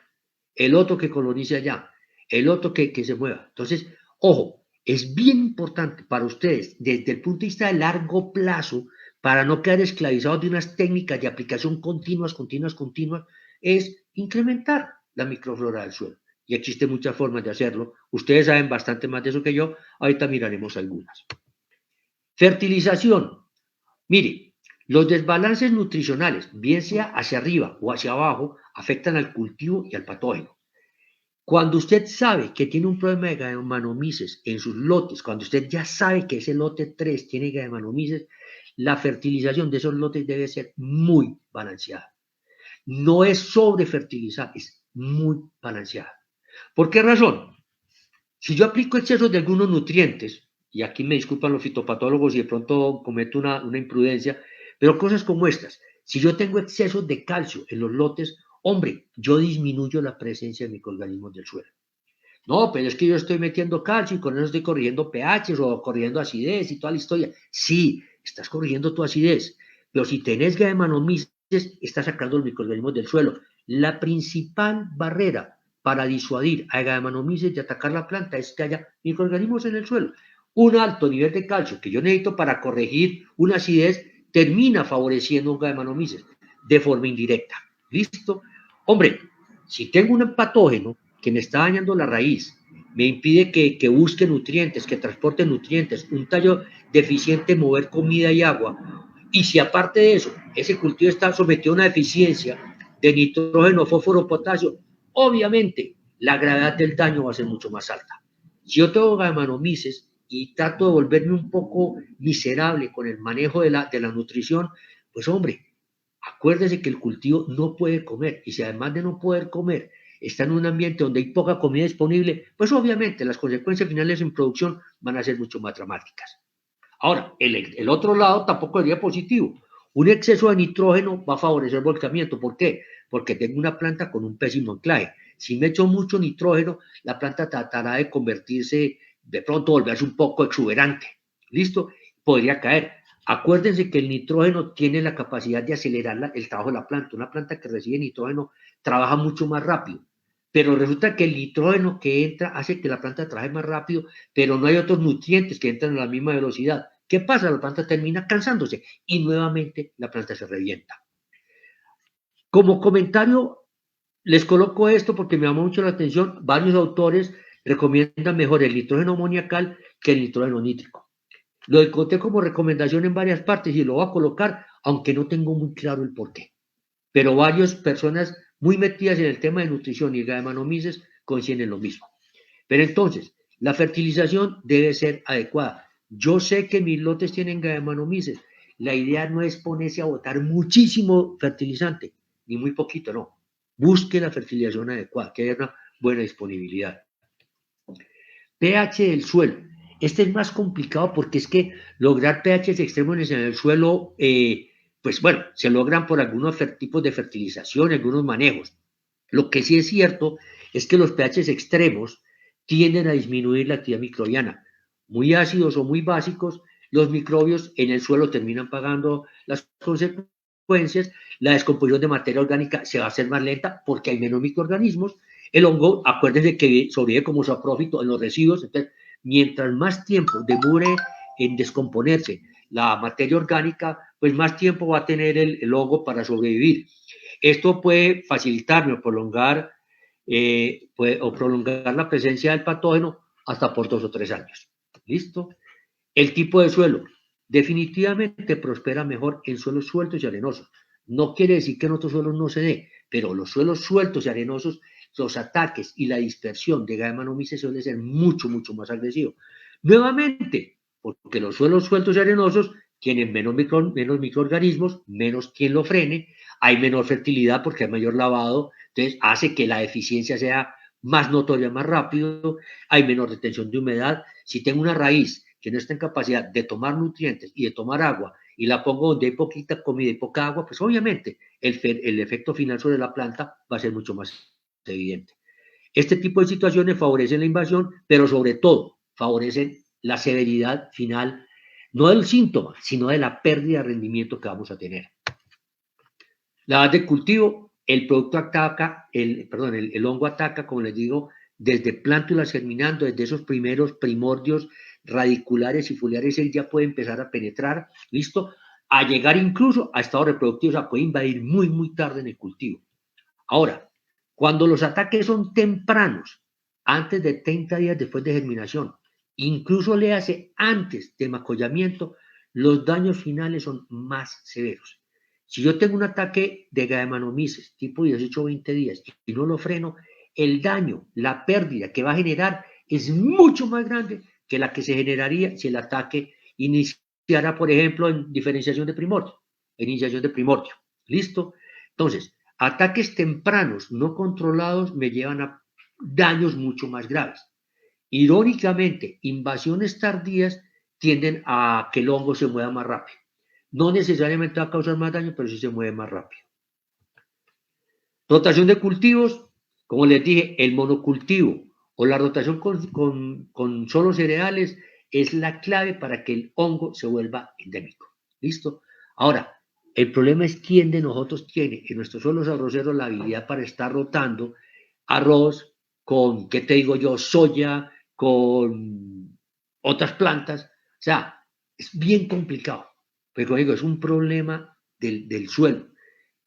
El otro que colonice allá. El otro que se mueva. Entonces, ojo, es bien importante para ustedes, desde el punto de vista de largo plazo, para no quedar esclavizados de unas técnicas de aplicación continuas, es incrementar la microflora del suelo. Y existen muchas formas de hacerlo. Ustedes saben bastante más de eso que yo. Ahorita miraremos algunas. Fertilización. Mire, los desbalances nutricionales, bien sea hacia arriba o hacia abajo, afectan al cultivo y al patógeno. Cuando usted sabe que tiene un problema de Gallimimus en sus lotes, cuando usted ya sabe que ese lote 3 tiene Gallimimus, la fertilización de esos lotes debe ser muy balanceada. No es sobrefertilizar, es muy balanceada. ¿Por qué razón? Si yo aplico excesos de algunos nutrientes, y aquí me disculpan los fitopatólogos si de pronto cometo una imprudencia, pero cosas como estas, si yo tengo excesos de calcio en los lotes, hombre, yo disminuyo la presencia de microorganismos del suelo. No, pero es que yo estoy metiendo calcio y con eso estoy corrigiendo pHs o corrigiendo acidez y toda la historia. Sí, estás corrigiendo tu acidez, pero si tenés Gallimimus, estás sacando los microorganismos del suelo. La principal barrera para disuadir a Gallimimus de atacar la planta es que haya microorganismos en el suelo. Un alto nivel de calcio que yo necesito para corregir una acidez termina favoreciendo un Gallimimus de forma indirecta. ¿Listo? Hombre, si tengo un patógeno que me está dañando la raíz, me impide que busque nutrientes, que transporte nutrientes, un tallo deficiente en mover comida y agua, y si aparte de eso, ese cultivo está sometido a una deficiencia de nitrógeno, fósforo, potasio, obviamente la gravedad del daño va a ser mucho más alta. Si yo tengo Gallimimus y trato de volverme un poco miserable con el manejo de la nutrición, pues hombre, acuérdese que el cultivo no puede comer, y si además de no poder comer, está en un ambiente donde hay poca comida disponible, pues obviamente las consecuencias finales en producción van a ser mucho más dramáticas. Ahora, el otro lado tampoco sería positivo. Un exceso de nitrógeno va a favorecer el volcamiento. ¿Por qué? porque tengo una planta con un pésimo anclaje. Si me echo mucho nitrógeno, la planta tratará de convertirse, de pronto volverse un poco exuberante. ¿Listo? Podría caer. Acuérdense que el nitrógeno tiene la capacidad de acelerar el trabajo de la planta. Una planta que recibe nitrógeno trabaja mucho más rápido. Pero resulta que el nitrógeno que entra hace que la planta trabaje más rápido, pero no hay otros nutrientes que entran a la misma velocidad. ¿Qué pasa? La planta termina cansándose y nuevamente la planta se revienta. Como comentario, les coloco esto porque me llamó mucho la atención. Varios autores recomiendan mejor el nitrógeno amoniacal que el nitrógeno nítrico. Lo encontré como recomendación en varias partes y lo voy a colocar, aunque no tengo muy claro el porqué. Pero varias personas muy metidas en el tema de nutrición y Gallemanomyces coinciden en lo mismo. Pero entonces, la fertilización debe ser adecuada. Yo sé que mis lotes tienen Gallemanomyces. La idea no es ponerse a botar muchísimo fertilizante, ni muy poquito, no. Busque la fertilización adecuada, que haya una buena disponibilidad. pH del suelo. Este es más complicado porque es que lograr pHs extremos en el suelo, pues bueno, se logran por algunos tipos de fertilización, algunos manejos. Lo que sí es cierto es que los pHs extremos tienden a disminuir la actividad microbiana. Muy ácidos o muy básicos, los microbios en el suelo terminan pagando las consecuencias. La descomposición de materia orgánica se va a hacer más lenta porque hay menos microorganismos. El hongo, acuérdense que sobrevive como saprófito en los residuos. Entonces, mientras más tiempo demore en descomponerse la materia orgánica, pues más tiempo va a tener el hongo para sobrevivir. Esto puede facilitarme o prolongar la presencia del patógeno hasta por 2 o 3 años. ¿Listo? El tipo de suelo. Definitivamente prospera mejor en suelos sueltos y arenosos. No quiere decir que en otros suelos no se dé, pero los suelos sueltos y arenosos, los ataques y la dispersión de Gallemanomyces suele ser mucho, mucho más agresivo. Nuevamente, porque los suelos sueltos y arenosos tienen menos microorganismos, menos quien lo frene, hay menor fertilidad porque hay mayor lavado, entonces hace que la eficiencia sea más notoria, más rápido, hay menor retención de humedad. Si tengo una raíz que no está en capacidad de tomar nutrientes y de tomar agua y la pongo donde hay poquita comida y poca agua, pues obviamente el efecto final sobre la planta va a ser mucho más evidente. Este tipo de situaciones favorecen la invasión, pero sobre todo favorecen la severidad final, no del síntoma, sino de la pérdida de rendimiento que vamos a tener. La edad de cultivo, el producto ataca, el hongo ataca, como les digo, desde plántulas germinando, desde esos primeros primordios radiculares y foliares, él ya puede empezar a penetrar, ¿listo? A llegar incluso a estado reproductivo, o sea, puede invadir muy, muy tarde en el cultivo. Ahora, cuando los ataques son tempranos, antes de 30 días después de germinación, incluso le hace antes de macollamiento, los daños finales son más severos. Si yo tengo un ataque de Gallemanomyces tipo 18 o 20 días y no lo freno, el daño, la pérdida que va a generar es mucho más grande que la que se generaría si el ataque iniciara, por ejemplo, en diferenciación de primordio, iniciación de primordio. ¿Listo? Entonces, ataques tempranos no controlados me llevan a daños mucho más graves. Irónicamente, invasiones tardías tienden a que el hongo se mueva más rápido. No necesariamente va a causar más daño, pero sí se mueve más rápido. Rotación de cultivos, como les dije, el monocultivo o la rotación con solo cereales es la clave para que el hongo se vuelva endémico. ¿Listo? Ahora, el problema es quién de nosotros tiene en nuestros suelos arroceros la habilidad para estar rotando arroz con, ¿qué te digo yo? Soya, con otras plantas. O sea, es bien complicado. Pero como digo, es un problema del suelo.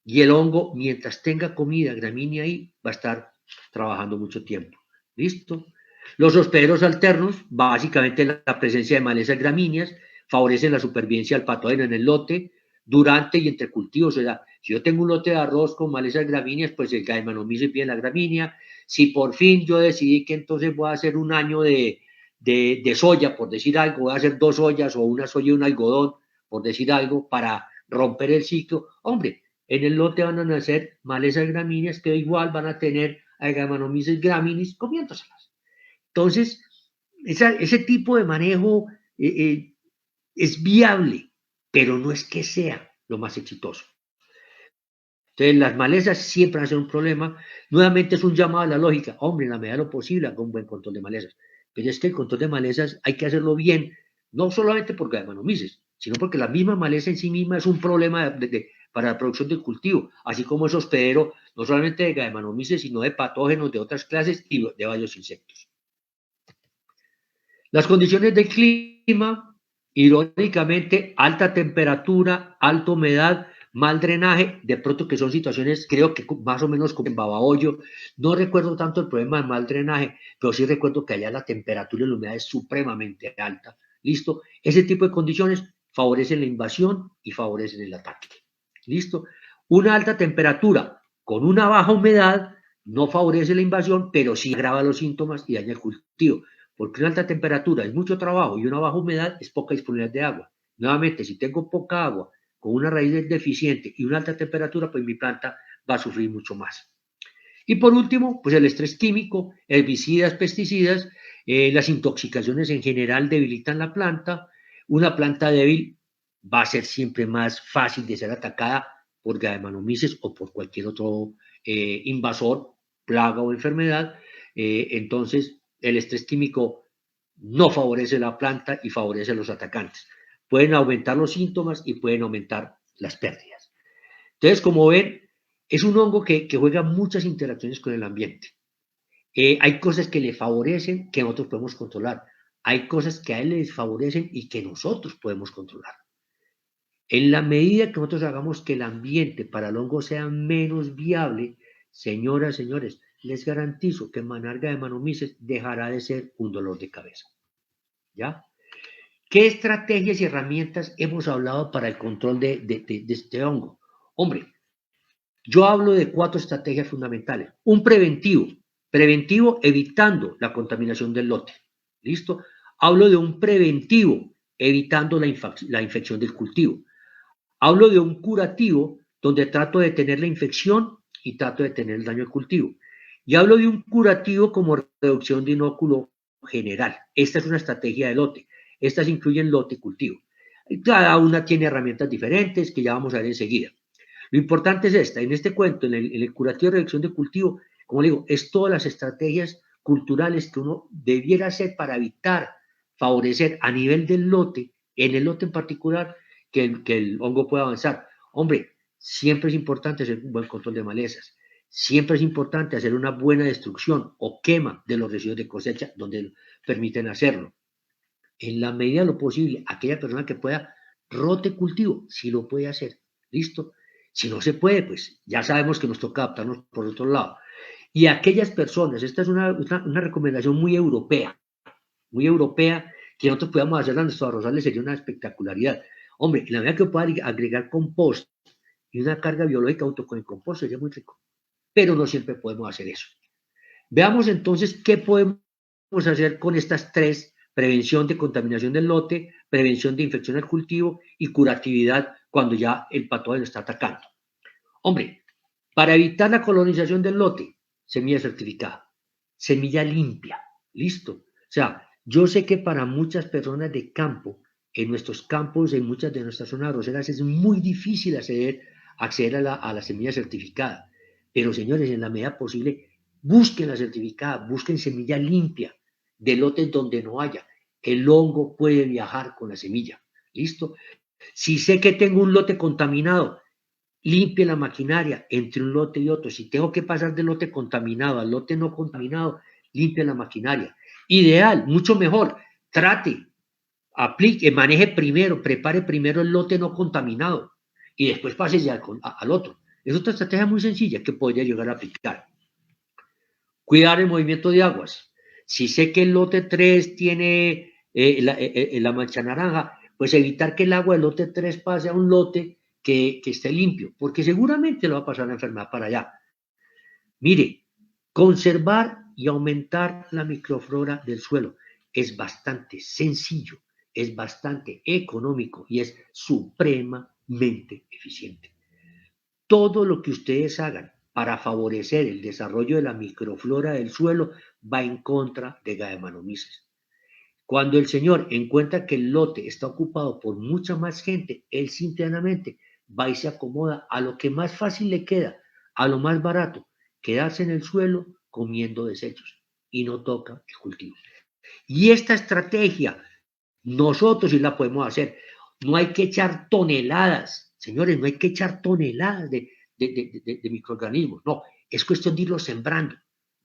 Y el hongo, mientras tenga comida gramínea ahí, va a estar trabajando mucho tiempo. ¿Listo? Los hospederos alternos, básicamente la presencia de malezas gramíneas, favorecen la supervivencia del patógeno en el lote durante y entre cultivos. O sea, si yo tengo un lote de arroz con malezas gramíneas, pues el Gallemanomyces viene la gramínea. Si por fin yo decidí que entonces voy a hacer un año de soya, por decir algo, voy a hacer 2 soyas o una soya y un algodón, por decir algo, para romper el ciclo, hombre, en el lote van a nacer malezas gramíneas que igual van a tener a Gallemanomyces graminis comiéndoselas. Entonces, ese tipo de manejo es viable, pero no es que sea lo más exitoso. Entonces, las malezas siempre van a ser un problema. Nuevamente es un llamado a la lógica. Hombre, en la medida de lo posible, haga un buen control de malezas. Pero es que el control de malezas hay que hacerlo bien, no solamente porque hay manomices, sino porque la misma maleza en sí misma es un problema para la producción del cultivo, así como es hospedero no solamente de Gallimimus, sino de patógenos de otras clases y de varios insectos. Las condiciones del clima, irónicamente, alta temperatura, alta humedad, mal drenaje, de pronto que son situaciones, creo que más o menos como en Babahoyo, no recuerdo tanto el problema del mal drenaje, pero sí recuerdo que allá la temperatura y la humedad es supremamente alta. ¿Listo? Ese tipo de condiciones favorecen la invasión y favorecen el ataque. ¿Listo? Una alta temperatura con una baja humedad no favorece la invasión, pero sí agrava los síntomas y daña el cultivo. Porque una alta temperatura es mucho trabajo y una baja humedad es poca disponibilidad de agua. Nuevamente, si tengo poca agua con una raíz deficiente y una alta temperatura, pues mi planta va a sufrir mucho más. Y por último, pues el estrés químico, herbicidas, pesticidas, las intoxicaciones en general debilitan la planta. Una planta débil va a ser siempre más fácil de ser atacada por Gallimimus o por cualquier otro invasor, plaga o enfermedad. Entonces, el estrés químico no favorece la planta y favorece a los atacantes. Pueden aumentar los síntomas y pueden aumentar las pérdidas. Entonces, como ven, es un hongo que juega muchas interacciones con el ambiente. Hay cosas que le favorecen que nosotros podemos controlar. Hay cosas que a él le desfavorecen y que nosotros podemos controlar. En la medida que nosotros hagamos que el ambiente para el hongo sea menos viable, señoras, señores, les garantizo que Manar Gallimimus dejará de ser un dolor de cabeza. ¿Ya? ¿Qué estrategias y herramientas hemos hablado para el control de este hongo? Hombre, yo hablo de 4 estrategias fundamentales. Un preventivo evitando la contaminación del lote. ¿Listo? Hablo de un preventivo evitando la infección del cultivo. Hablo de un curativo donde trato de detener la infección y trato de detener el daño al cultivo. Y hablo de un curativo como reducción de inóculo general. Esta es una estrategia de lote. Estas incluyen lote y cultivo. Cada una tiene herramientas diferentes que ya vamos a ver enseguida. Lo importante es esta, en este cuento, en el curativo de reducción de cultivo, como le digo, es todas las estrategias culturales que uno debiera hacer para evitar, favorecer a nivel del lote, en el lote en particular, que el hongo pueda avanzar. Hombre, siempre es importante hacer un buen control de malezas, siempre es importante hacer una buena destrucción o quema de los residuos de cosecha donde permiten hacerlo. En la medida de lo posible, aquella persona que pueda, rote cultivo, si lo puede hacer. ¿Listo? Si no se puede, pues ya sabemos que nos toca adaptarnos por otro lado. Y aquellas personas, esta es una recomendación muy europea, que nosotros podamos hacer a nuestros arrozales sería una espectacularidad. Hombre, en la medida que pueda agregar compost y una carga biológica junto con el compost sería muy rico. Pero no siempre podemos hacer eso. Veamos entonces qué podemos hacer con estas 3: prevención de contaminación del lote, prevención de infección al cultivo y curatividad cuando ya el patógeno está atacando. Hombre, para evitar la colonización del lote, semilla certificada, semilla limpia, listo. O sea, yo sé que para muchas personas de campo, en nuestros campos, en muchas de nuestras zonas arroceras, es muy difícil acceder a la semilla certificada. Pero señores, en la medida posible, busquen la certificada, busquen semilla limpia, de lotes donde no haya. El hongo puede viajar con la semilla, ¿listo? Si sé que tengo un lote contaminado, limpie la maquinaria entre un lote y otro. Si tengo que pasar del lote contaminado al lote no contaminado, limpie la maquinaria. Ideal, mucho mejor, trate, aplique, maneje primero, prepare primero el lote no contaminado y después pase ya al otro. Es otra estrategia muy sencilla que podría llegar a aplicar. Cuidar el movimiento de aguas. Si sé que el lote 3 tiene la mancha naranja, pues evitar que el agua del lote 3 pase a un lote que esté limpio, porque seguramente lo va a pasar la enfermedad para allá. Mire, conservar y aumentar la microflora del suelo es bastante sencillo, es bastante económico y es supremamente eficiente. Todo lo que ustedes hagan para favorecer el desarrollo de la microflora del suelo va en contra de Gallimimus. Cuando el señor encuentra que el lote está ocupado por mucha más gente, él simplemente va y se acomoda a lo que más fácil le queda, a lo más barato, quedarse en el suelo comiendo desechos y no toca el cultivo. Y esta estrategia nosotros sí la podemos hacer. No hay que echar toneladas, señores, no hay que echar toneladas de microorganismos. No, es cuestión de irlos sembrando.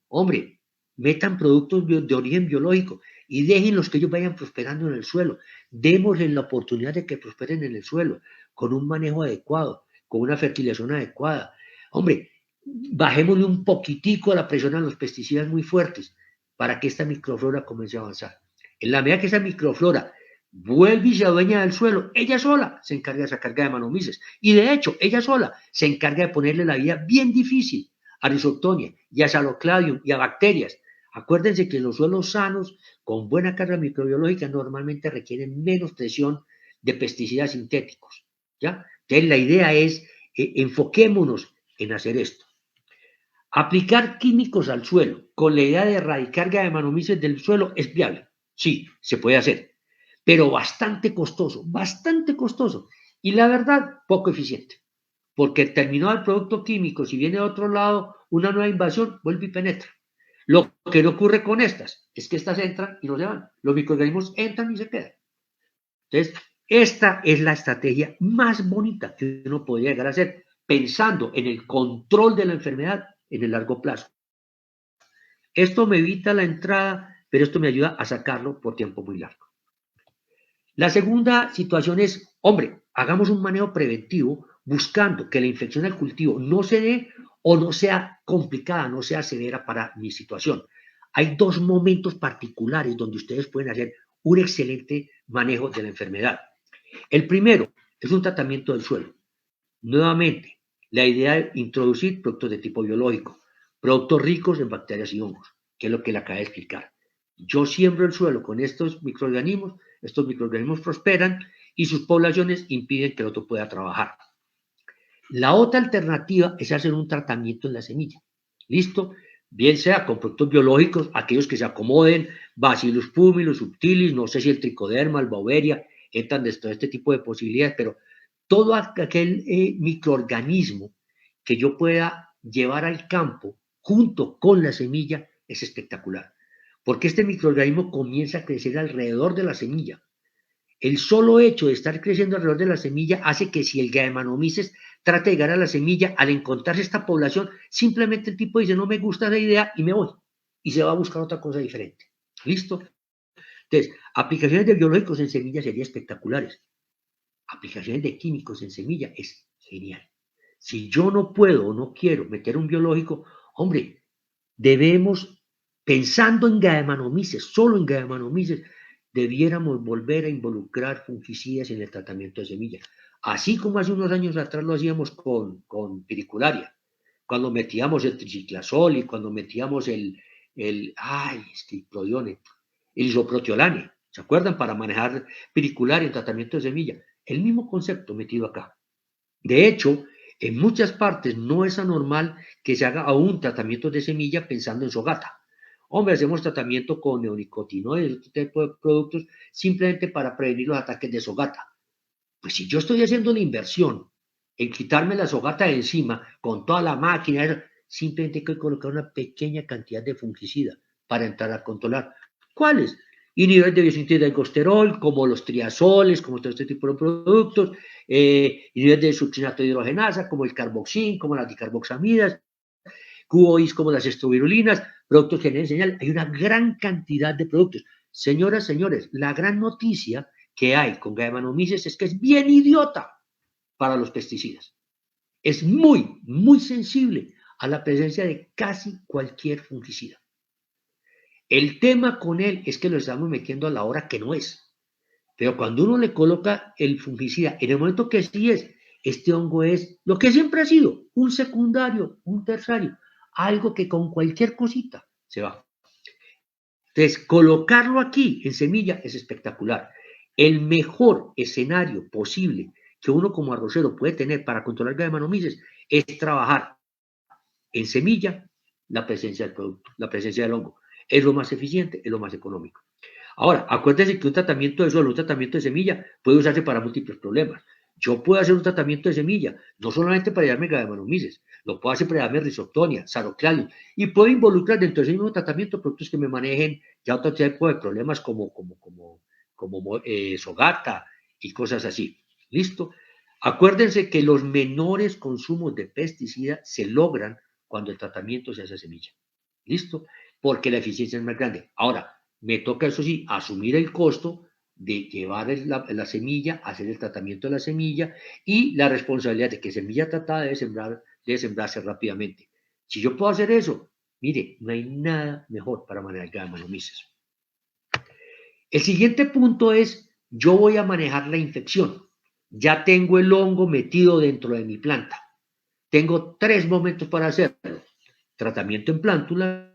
Hombre, metan productos de origen biológico y déjenlos que ellos vayan prosperando en el suelo. Démosles la oportunidad de que prosperen en el suelo con un manejo adecuado, con una fertilización adecuada. Hombre, bajémosle un poquitico a la presión a los pesticidas muy fuertes para que esta microflora comience a avanzar. En la medida que esa microflora vuelve y se adueña del suelo, ella sola se encarga de sacar Gallimimus. Y de hecho, ella sola se encarga de ponerle la vida bien difícil a Rhizoctonia y a Salocladium y a bacterias. Acuérdense que los suelos sanos, con buena carga microbiológica, normalmente requieren menos presión de pesticidas sintéticos. ¿Ya? Entonces, la idea es, enfoquémonos en hacer esto. Aplicar químicos al suelo con la idea de erradicar Gallimimus del suelo es viable. Sí, se puede hacer, pero bastante costoso, bastante costoso. Y la verdad, poco eficiente. Porque terminó el producto químico, si viene de otro lado una nueva invasión, vuelve y penetra. Lo que no ocurre con estas es que estas entran y no se van. Los microorganismos entran y se quedan. Entonces, esta es la estrategia más bonita que uno podría llegar a hacer, pensando en el control de la enfermedad en el largo plazo. Esto me evita la entrada, pero esto me ayuda a sacarlo por tiempo muy largo. La segunda situación es, hombre, hagamos un manejo preventivo buscando que la infección del cultivo no se dé o no sea complicada, no sea severa para mi situación. Hay dos momentos particulares donde ustedes pueden hacer un excelente manejo de la enfermedad. El primero es un tratamiento del suelo. Nuevamente, la idea es introducir productos de tipo biológico, productos ricos en bacterias y hongos, que es lo que le acabo de explicar. Yo siembro el suelo con estos microorganismos prosperan y sus poblaciones impiden que el otro pueda trabajar. La otra alternativa es hacer un tratamiento en la semilla. ¿Listo? Bien sea con productos biológicos, aquellos que se acomoden, Bacillus pumilus, subtilis, no sé si el tricoderma, el Beauveria, entran de todo este tipo de posibilidades, pero todo aquel microorganismo que yo pueda llevar al campo junto con la semilla es espectacular, porque este microorganismo comienza a crecer alrededor de la semilla. El solo hecho de estar creciendo alrededor de la semilla hace que si el Gallimimus trata de llegar a la semilla, al encontrarse esta población, simplemente el tipo dice, no me gusta la idea y me voy. Y se va a buscar otra cosa diferente. ¿Listo? Entonces, aplicaciones de biológicos en semillas serían espectaculares. Aplicaciones de químicos en semilla es genial. Si yo no puedo o no quiero meter un biológico, hombre, debemos, pensando en Gallimimus, solo en Gallimimus, debiéramos volver a involucrar fungicidas en el tratamiento de semillas. Así como hace unos años atrás lo hacíamos con piricularia, cuando metíamos el triciclasol y cuando metíamos el isoproteolane, ¿se acuerdan? Para manejar piricularia en tratamiento de semilla. El mismo concepto metido acá. De hecho, en muchas partes no es anormal que se haga aún tratamiento de semilla pensando en Sogata. Hombre, hacemos tratamiento con neonicotinoides, otro tipo de productos, simplemente para prevenir los ataques de Sogata. Pues si yo estoy haciendo la inversión en quitarme la Sogata de encima con toda la máquina, simplemente hay que colocar una pequeña cantidad de fungicida para entrar a controlar. ¿Cuáles? Inhibidores de biosíntesis de alcosterol, como los triazoles, como todo este tipo de productos, inhibidores de succinato de hidrogenasa, como el carboxin, como las dicarboxamidas, QOIs como las estrovirulinas, productos que generan señal. Hay una gran cantidad de productos. Señoras, señores, la gran noticia que hay con Gallimimus es que es bien idiota para los pesticidas. Es muy, muy sensible a la presencia de casi cualquier fungicida. El tema con él es que lo estamos metiendo a la hora que no es. Pero cuando uno le coloca el fungicida, en el momento que sí es, este hongo es lo que siempre ha sido, un secundario, un terciario, algo que con cualquier cosita se va. Entonces, colocarlo aquí en semilla es espectacular. El mejor escenario posible que uno como arrocero puede tener para controlar Gallimimus es trabajar en semilla la presencia del producto, la presencia del hongo. Es lo más eficiente, es lo más económico. Ahora, acuérdense que un tratamiento de suelo, un tratamiento de semilla puede usarse para múltiples problemas. Yo puedo hacer un tratamiento de semilla, no solamente para llevarme Gabanomesis, lo puedo hacer para llevarme Rhizoctonia, Sarocladium, y puedo involucrar dentro de ese mismo tratamiento productos que me manejen ya otro tipo de problemas como Sogata y cosas así. ¿Listo? Acuérdense que los menores consumos de pesticidas se logran cuando el tratamiento se hace a semilla. ¿Listo? Porque la eficiencia es más grande. Ahora, me toca, eso sí, asumir el costo de llevar la semilla, hacer el tratamiento de la semilla y la responsabilidad de que semilla tratada debe sembrarse rápidamente. Si yo puedo hacer eso, mire, no hay nada mejor para manejar Gabanomesis. El siguiente punto es, yo voy a manejar la infección. Ya tengo el hongo metido dentro de mi planta. Tengo 3 momentos para hacerlo. Tratamiento en plántulas,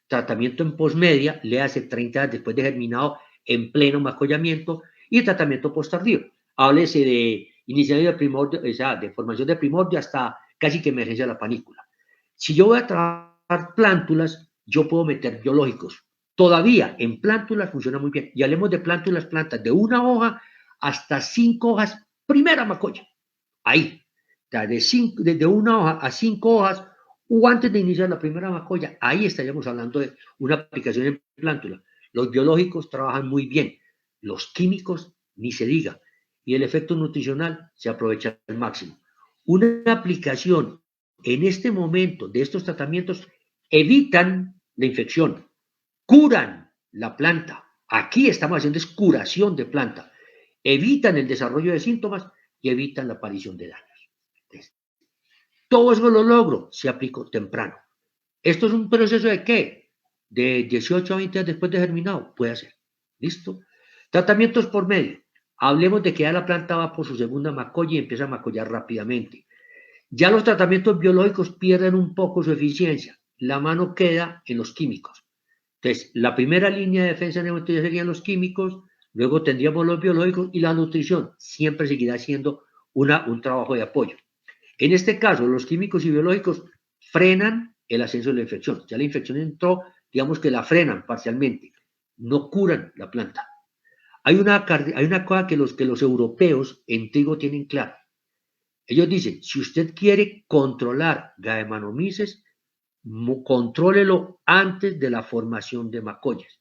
tratamiento en posmedia, le hace 30 días después de germinado en pleno macollamiento y tratamiento posttardío. Háblese de iniciación de primordio, o sea, de formación de primordio hasta casi que emergencia de la panícula. Si yo voy a trabajar plántulas, yo puedo meter biológicos. Todavía en plántulas funciona muy bien. Y hablemos de plántulas, plantas de una hoja hasta 5 hojas, primera macolla. Ahí. De una hoja a 5 hojas o antes de iniciar la primera macolla, ahí estaríamos hablando de una aplicación en plántula. Los biológicos trabajan muy bien, los químicos ni se diga, y el efecto nutricional se aprovecha al máximo. Una aplicación en este momento de estos tratamientos evitan la infección, curan la planta. Aquí estamos haciendo es curación de planta, evitan el desarrollo de síntomas y evitan la aparición de daños. Todo eso lo logro si aplico temprano. ¿Esto es un proceso de qué? De 18 a 20 días después de germinado. Puede ser. ¿Listo? Tratamientos por medio. Hablemos de que ya la planta va por su segunda macolla y empieza a macollar rápidamente. Ya los tratamientos biológicos pierden un poco su eficiencia. La mano queda en los químicos. Entonces, la primera línea de defensa en el momento ya serían los químicos, luego tendríamos los biológicos y la nutrición. Siempre seguirá siendo un trabajo de apoyo. En este caso, los químicos y biológicos frenan el ascenso de la infección. Ya la infección entró, digamos que la frenan parcialmente, no curan la planta. Hay una cosa que los europeos en trigo tienen claro. Ellos dicen, si usted quiere controlar Gabanomesis, contrólelo antes de la formación de macollas.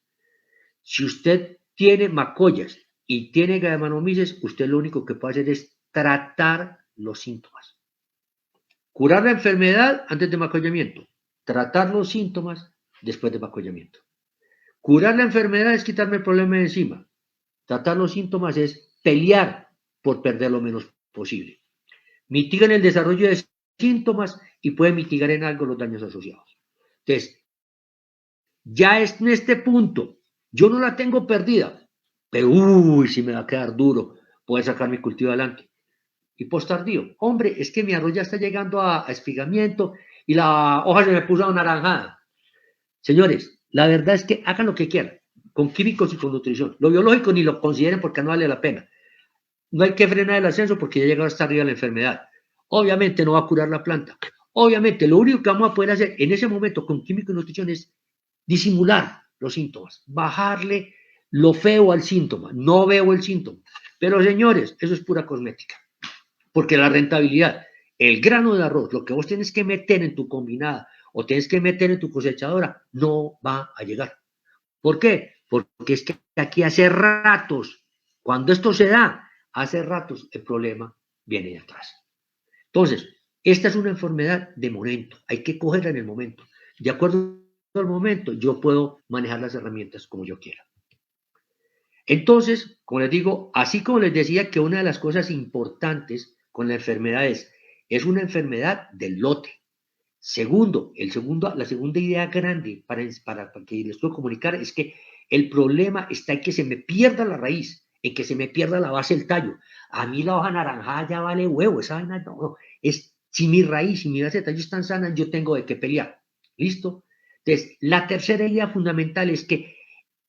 Si usted tiene macollas y tiene Gabanomesis, usted lo único que puede hacer es tratar los síntomas. Curar la enfermedad antes de macollamiento. Tratar los síntomas después de macollamiento. Curar la enfermedad es quitarme el problema de encima. Tratar los síntomas es pelear por perder lo menos posible. Mitigan el desarrollo de síntomas y pueden mitigar en algo los daños asociados. Entonces, ya es en este punto, yo no la tengo perdida, pero si me va a quedar duro poder sacar mi cultivo adelante. Y posttardío, hombre, es que mi arroz ya está llegando a espigamiento y la hoja se me puso anaranjada. Señores, la verdad es que hagan lo que quieran, con químicos y con nutrición. Lo biológico ni lo consideren porque no vale la pena. No hay que frenar el ascenso porque ya llegó hasta arriba la enfermedad. Obviamente no va a curar la planta. Obviamente lo único que vamos a poder hacer en ese momento con químico y nutrición es disimular los síntomas, bajarle lo feo al síntoma. No veo el síntoma. Pero señores, eso es pura cosmética. Porque la rentabilidad, el grano de arroz, lo que vos tienes que meter en tu combinada o tienes que meter en tu cosechadora, no va a llegar. ¿Por qué? Porque es que aquí hace ratos, cuando esto se da, hace ratos el problema viene de atrás. Entonces, esta es una enfermedad de momento, hay que cogerla en el momento. De acuerdo al momento, yo puedo manejar las herramientas como yo quiera. Entonces, como les digo, así como les decía que una de las cosas importantes con la enfermedad es una enfermedad del lote. La segunda idea grande para que les puedo comunicar es que el problema está en que se me pierda la raíz, en que se me pierda la base del tallo. A mí la hoja naranjada ya vale huevo, esa vaina no. Si mi raíz y mi base de tallo están sanas, yo tengo de qué pelear. ¿Listo? Entonces, la tercera idea fundamental es que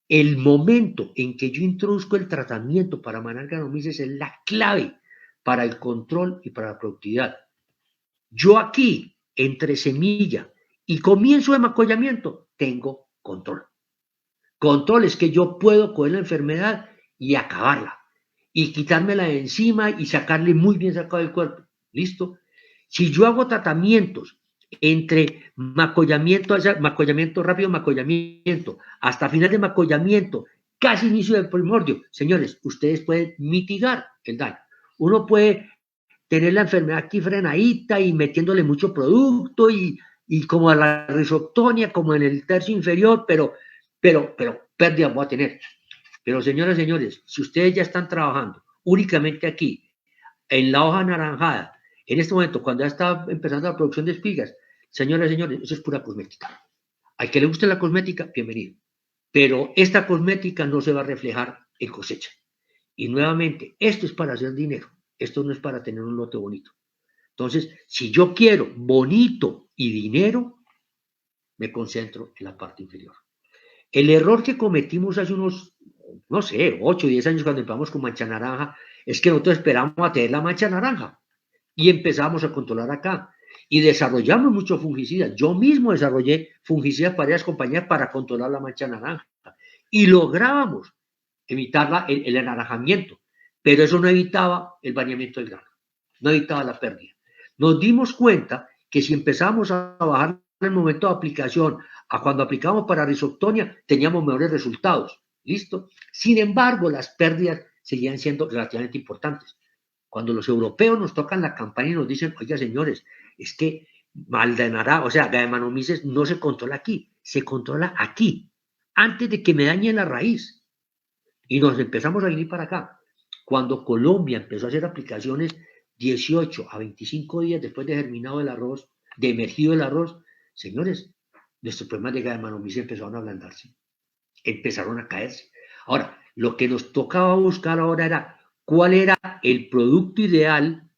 el momento en que yo introduzco el tratamiento para manejar Gabanomesis es la clave para el control y para la productividad. Yo aquí, entre semilla y comienzo de macollamiento, tengo control. Control es que yo puedo coger la enfermedad y acabarla. y quitármela de encima y sacarle muy bien sacado del cuerpo. ¿Listo? Si yo hago tratamientos entre macollamiento, macollamiento rápido, macollamiento, hasta final de macollamiento, casi inicio del primordio, señores, ustedes pueden mitigar el daño. Uno puede tener la enfermedad aquí frenadita y metiéndole mucho producto y como a la risoctonia, como en el tercio inferior, pero pérdida voy a tener. Pero señoras y señores, si ustedes ya están trabajando únicamente aquí, en la hoja anaranjada, en este momento, cuando ya está empezando la producción de espigas, señoras y señores, eso es pura cosmética. Al que le guste la cosmética, bienvenido. Pero esta cosmética no se va a reflejar en cosecha. Y nuevamente, esto es para hacer dinero. Esto no es para tener un lote bonito. Entonces, si yo quiero bonito y dinero, me concentro en la parte inferior. El error que cometimos hace unos, no sé, 8 o 10 años cuando empezamos con mancha naranja, es que nosotros esperamos a tener la mancha naranja y empezamos a controlar acá. Y desarrollamos muchos fungicidas. Yo mismo desarrollé fungicidas para varias compañías para controlar la mancha naranja. Y lográbamos evitar el anaranjamiento, pero eso no evitaba el bañamiento del grano, no evitaba la pérdida. Nos dimos cuenta que si empezamos a bajar el momento de aplicación a cuando aplicamos para risoctonia, teníamos mejores resultados. ¿Listo? Sin embargo, las pérdidas seguían siendo relativamente importantes. Cuando los europeos nos tocan la campaña y nos dicen, oiga, señores, es que Maldenará, o sea, Gallemanomyces no se controla aquí, se controla aquí, antes de que me dañe la raíz. Y nos empezamos a venir para acá. Cuando Colombia empezó a hacer aplicaciones 18 a 25 días después de germinado el arroz, de emergido el arroz, señores, nuestros problemas de Gallemanomyces empezaron a ablandarse, empezaron a caerse. Ahora, lo que nos tocaba buscar ahora era cuál era el producto ideal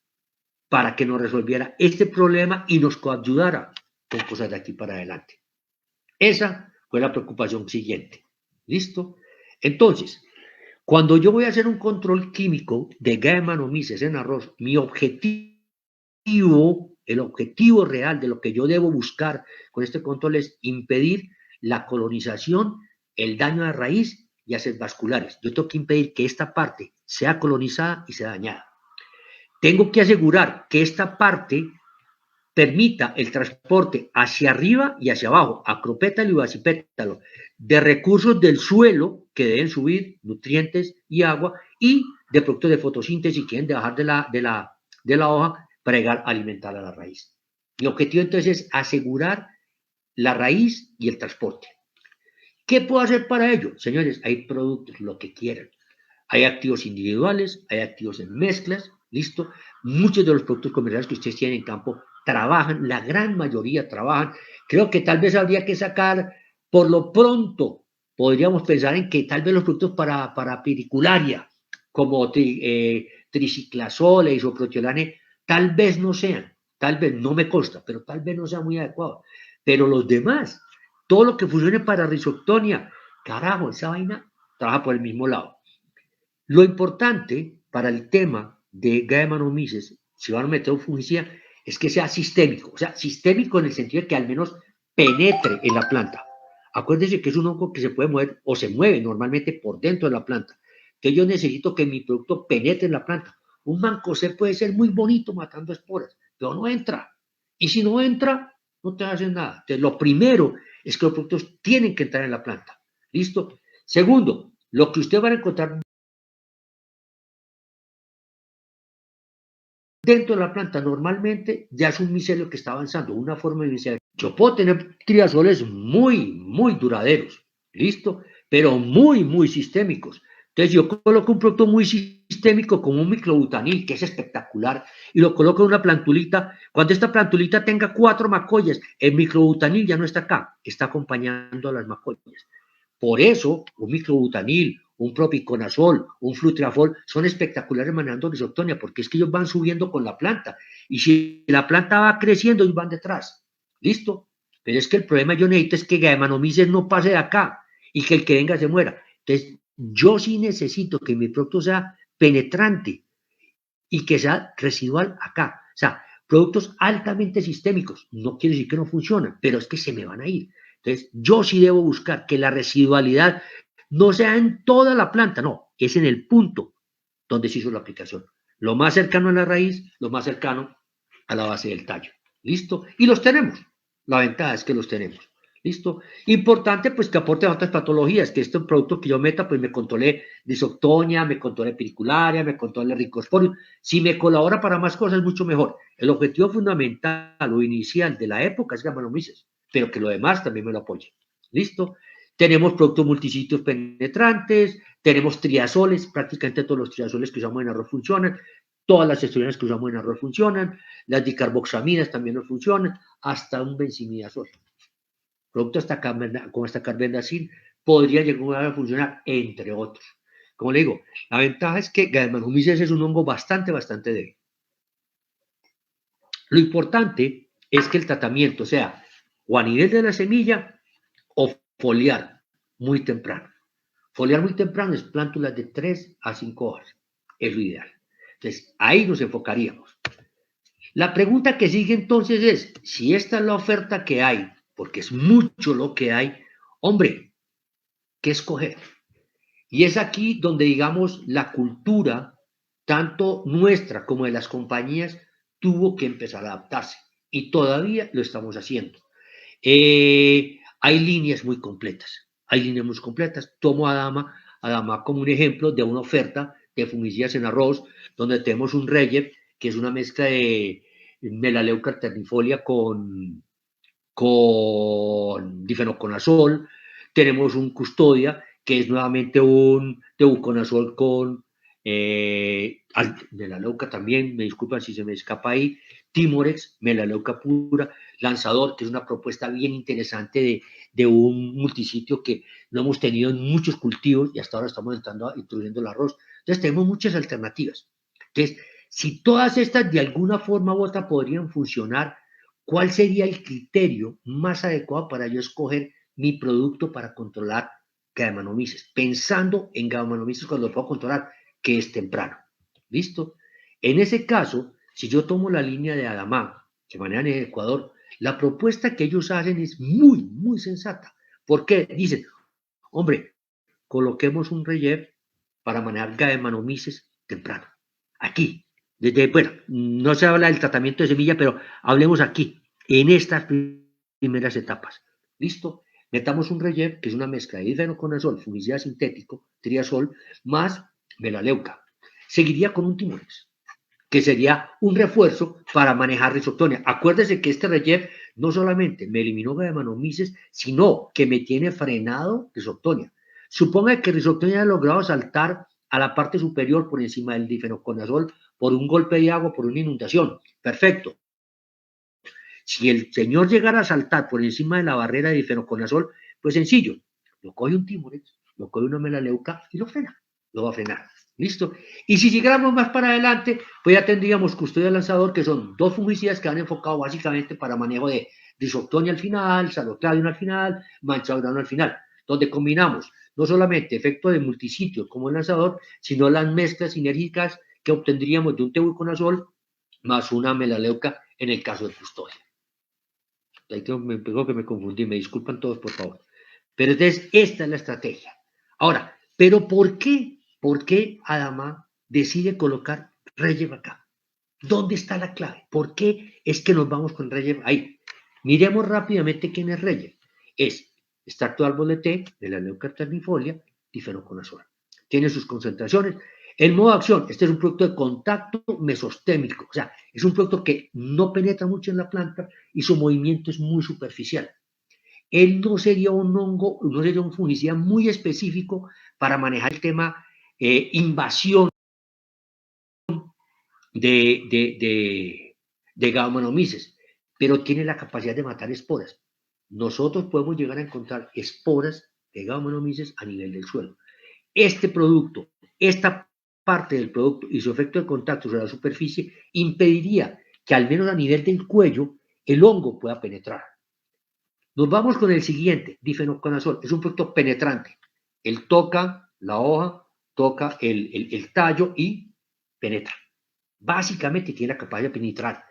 para que nos resolviera este problema y nos coayudara con cosas de aquí para adelante. Esa fue la preocupación siguiente. ¿Listo? Entonces, cuando yo voy a hacer un control químico de Gallemanomyces en arroz, mi objetivo, el objetivo real de lo que yo debo buscar con este control es impedir la colonización, el daño a raíz y hacer vasculares. Yo tengo que impedir que esta parte sea colonizada y sea dañada. Tengo que asegurar que esta parte permita el transporte hacia arriba y hacia abajo, acropétalo y basipétalo, de recursos del suelo que deben subir, nutrientes y agua, y de productos de fotosíntesis que quieren bajar de la hoja para llegar a alimentar a la raíz. Mi objetivo entonces es asegurar la raíz y el transporte. ¿Qué puedo hacer para ello? Señores, hay productos, lo que quieran. Hay activos individuales, hay activos en mezclas, ¿listo? Muchos de los productos comerciales que ustedes tienen en campo trabajan, la gran mayoría trabajan. Creo que tal vez habría que sacar, por lo pronto, podríamos pensar en que tal vez los productos para piricularia, como triciclasol e isoprotiolane, tal vez no sean, tal vez no me consta, pero tal vez no sea muy adecuado. Pero los demás, todo lo que funcione para risoctonia, carajo, esa vaina trabaja por el mismo lado. Lo importante para el tema de Gallemanomyces, si van a meter un fungicida, es que sea sistémico, o sea, sistémico en el sentido de que al menos penetre en la planta. Acuérdense que es un hongo que se puede mover o se mueve normalmente por dentro de la planta. Entonces yo necesito que mi producto penetre en la planta. Un mancozeb puede ser muy bonito matando esporas, pero no entra. Y si no entra, no te hacen nada. Entonces lo primero es que los productos tienen que entrar en la planta. ¿Listo? Segundo, lo que usted va a encontrar dentro de la planta normalmente ya es un micelio que está avanzando, una forma de micelio. Yo puedo tener triazoles muy duraderos, ¿listo? Pero muy sistémicos. Entonces yo coloco un producto muy sistémico como un microbutanil, que es espectacular, y lo coloco en una plantulita. Cuando esta plantulita tenga 4 macollas, el microbutanil ya no está acá, está acompañando a las macollas. Por eso, un microbutanil, un propiconazol, un flutriafol son espectaculares manejando risoctonia, porque es que ellos van subiendo con la planta. Y si la planta va creciendo, ellos van detrás. ¿Listo? Pero es que el problema yo necesito es que Gallemanomyces no pase de acá y que el que venga se muera. Entonces, yo sí necesito que mi producto sea penetrante y que sea residual acá. O sea, productos altamente sistémicos. No quiere decir que no funcionan, pero es que se me van a ir. Entonces, yo sí debo buscar que la residualidad no sea en toda la planta, no, es en el punto donde se hizo la aplicación. Lo más cercano a la raíz, lo más cercano a la base del tallo. ¿Listo? Y los tenemos. La ventaja es que los tenemos. ¿Listo? Importante, pues, que aporte a otras patologías, que este producto que yo meta, pues, me controle disoctonia, me controle pericularia, me controle ricosporio. Si me colabora para más cosas, mucho mejor. El objetivo fundamental o inicial de la época es Gamanomices, pero que lo demás también me lo apoye. ¿Listo? Tenemos productos multisitios penetrantes, tenemos triazoles, prácticamente todos los triazoles que usamos en arroz funcionan, todas las estructuras que usamos en arroz funcionan, las dicarboxaminas también no funcionan, hasta un benzimidazol. Producto hasta como esta carbendazil podría llegar a funcionar, entre otros. Como le digo, la ventaja es que Gallimimus es un hongo bastante débil. Lo importante es que el tratamiento sea o a nivel de la semilla o foliar muy temprano. Foliar muy temprano es plántulas de 3 a 5 hojas, es lo ideal. Entonces, ahí nos enfocaríamos. La pregunta que sigue entonces es, si esta es la oferta que hay, porque es mucho lo que hay, hombre, ¿qué escoger? Y es aquí donde, digamos, la cultura, tanto nuestra como de las compañías, tuvo que empezar a adaptarse. Y todavía lo estamos haciendo. Hay líneas muy completas. Hay líneas muy completas. Tomo Adama como un ejemplo de una oferta de fungicidas en arroz, donde tenemos un Reyev, que es una mezcla de Melaleuca alternifolia con difenoconazol. Tenemos un Custodia, que es nuevamente un teuconazol con melaleuca también, me disculpan si se me escapa ahí, Timorex, melaleuca pura, Lanzador, que es una propuesta bien interesante de un multisitio que no hemos tenido en muchos cultivos y hasta ahora estamos introduciendo el arroz. Entonces tenemos muchas alternativas. Entonces, si todas estas de alguna forma u otra podrían funcionar, ¿cuál sería el criterio más adecuado para yo escoger mi producto para controlar Gallimimus? Pensando en Gallimimus cuando lo puedo controlar, que es temprano. ¿Listo? En ese caso, si yo tomo la línea de Adama, que manejan en Ecuador, la propuesta que ellos hacen es muy sensata. ¿Por qué? Dicen, hombre, coloquemos un Reyev para manejar Gallimimus temprano. Aquí. Bueno, no se habla del tratamiento de semilla, pero hablemos aquí, en estas primeras etapas. ¿Listo? Metamos un Reyev, que es una mezcla de difenoconazol, fungicida sintético, triazol, más melaleuca. Seguiría con un Timorex, que sería un refuerzo para manejar risoctonia. Acuérdese que este Reyev no solamente me eliminó Gallimimus, sino que me tiene frenado risoctonia. Suponga que risoctonia ha logrado saltar a la parte superior por encima del difenoconazol por un golpe de agua, por una inundación. Perfecto. Si el señor llegara a saltar por encima de la barrera de difenoconazol, pues sencillo, lo coge un Timorex, lo coge una melaleuca y lo frena, lo va a frenar. ¿Listo? Y si llegáramos más para adelante, pues ya tendríamos Custodia Lanzador, que son dos fungicidas que han enfocado básicamente para manejo de disoctonia al final, salocladium al final, manchadurano al final, donde combinamos no solamente efecto de multisitio como el lanzador, sino las mezclas sinérgicas que obtendríamos de un teuconazol más una melaleuca en el caso de Custodia. Ahí me pegó que me confundí, me disculpan todos, por favor. Pero entonces, esta es la estrategia. Ahora, ¿pero por qué? ¿Por qué Adama decide colocar Reyev acá? ¿Dónde está la clave? ¿Por qué es que nos vamos con Reyev ahí? Miremos rápidamente quién es Reyev. Es extracto de árbol de té, de la leuca alternifolia, difenoconazol. Tiene sus concentraciones. El modo de acción, este es un producto de contacto mesostémico, o sea, es un producto que no penetra mucho en la planta y su movimiento es muy superficial. Él no sería un hongo, no sería un fungicida muy específico para manejar el tema invasión de Gallimimus, pero tiene la capacidad de matar esporas. Nosotros podemos llegar a encontrar esporas de Gallimimus a nivel del suelo. Este producto, esta parte del producto y su efecto de contacto sobre la superficie impediría que al menos a nivel del cuello el hongo pueda penetrar. Nos vamos con el siguiente, difenoconazol. Es un producto penetrante. Él toca la hoja, toca el tallo y penetra. Básicamente tiene la capacidad de penetrar.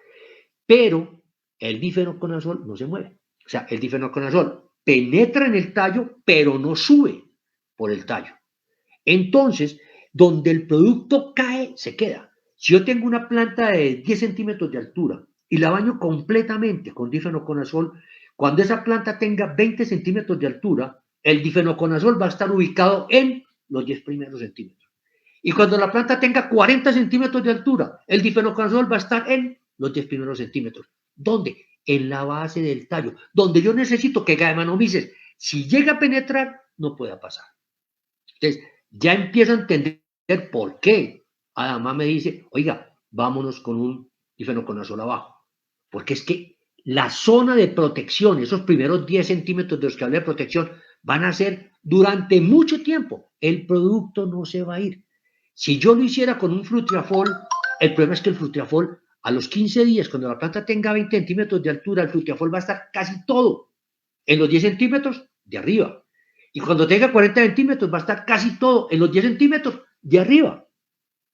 Pero el difenoconazol no se mueve. O sea, el difenoconazol penetra en el tallo, pero no sube por el tallo. Entonces, donde el producto cae, se queda. Si yo tengo una planta de 10 centímetros de altura y la baño completamente con difenoconazol, cuando esa planta tenga 20 centímetros de altura, el difenoconazol va a estar ubicado en los 10 primeros centímetros. Y cuando la planta tenga 40 centímetros de altura, el difenoconazol va a estar en los 10 primeros centímetros. ¿Dónde? En la base del tallo, donde yo necesito que Galliminomyces, si llega a penetrar, no pueda pasar. Entonces, ya empiezo a entender por qué Además me dice, oiga, vámonos con un difenoconazol abajo. Porque es que la zona de protección, esos primeros 10 centímetros de los que hablé de protección, van a ser durante mucho tiempo. El producto no se va a ir. Si yo lo hiciera con un Flutriafol, el problema es que el Flutriafol, a los 15 días, cuando la planta tenga 20 centímetros de altura, el Flutriafol va a estar casi todo en los 10 centímetros de arriba. Y cuando tenga 40 centímetros, va a estar casi todo en los 10 centímetros de arriba.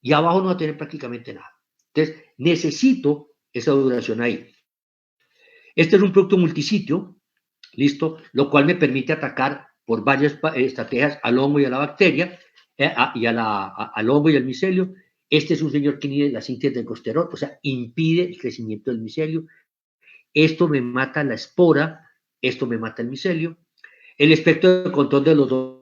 Y abajo no va a tener prácticamente nada. Entonces, necesito esa duración ahí. Este es un producto multisitio, ¿listo? Lo cual me permite atacar por varias estrategias al hongo y a la bacteria, al hongo y al micelio. Este es un señor que inhibe la síntesis del costerol, o sea, impide el crecimiento del micelio. Esto me mata la espora, esto me mata el micelio. El espectro de control de los dos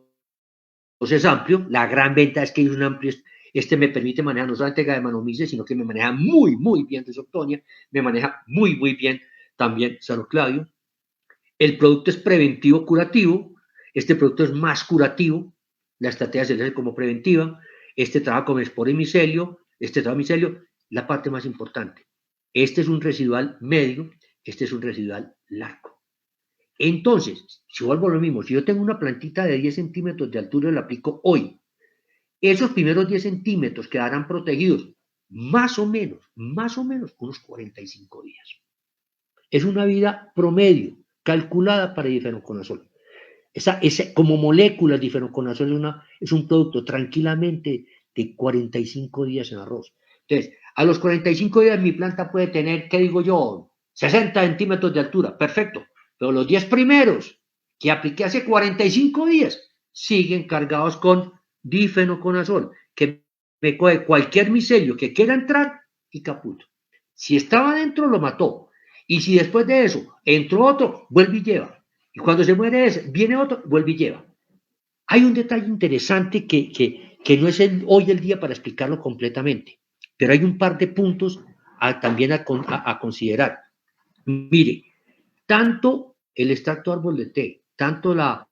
es amplio. La gran ventaja es que es un amplio. Este me permite manejar no solamente Galliminomyces, sino que me maneja muy, muy bien Rhizoctonia, me maneja muy, muy bien también Saloclavio. El producto es preventivo curativo. Este producto es más curativo. La estrategia se hace como preventiva. Este trabaja con espora y micelio. Este trabaja micelio. La parte más importante. Este es un residual medio. Este es un residual largo. Entonces, si vuelvo a lo mismo, si yo tengo una plantita de 10 centímetros de altura y la aplico hoy, esos primeros 10 centímetros quedarán protegidos más o menos, unos 45 días. Es una vida promedio, calculada para el difenoconazol. Como molécula, el difenoconazol es un producto tranquilamente de 45 días en arroz. Entonces, a los 45 días mi planta puede tener, ¿qué digo yo? 60 centímetros de altura, perfecto. Pero los 10 primeros que apliqué hace 45 días siguen cargados con difenoconazol, que me coge cualquier micelio que quiera entrar y caput. Si estaba dentro, lo mató. Y si después de eso entró otro, vuelve y lleva. Y cuando se muere ese, viene otro, vuelve y lleva. Hay un detalle interesante que no es hoy el día para explicarlo completamente, pero hay un par de puntos también a considerar. Mire, tanto el extracto árbol de té, tanto la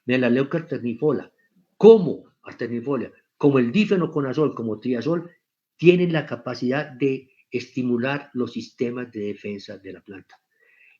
melaleuca alternifolia, como el difenoconazol, como triazol, tienen la capacidad de estimular los sistemas de defensa de la planta.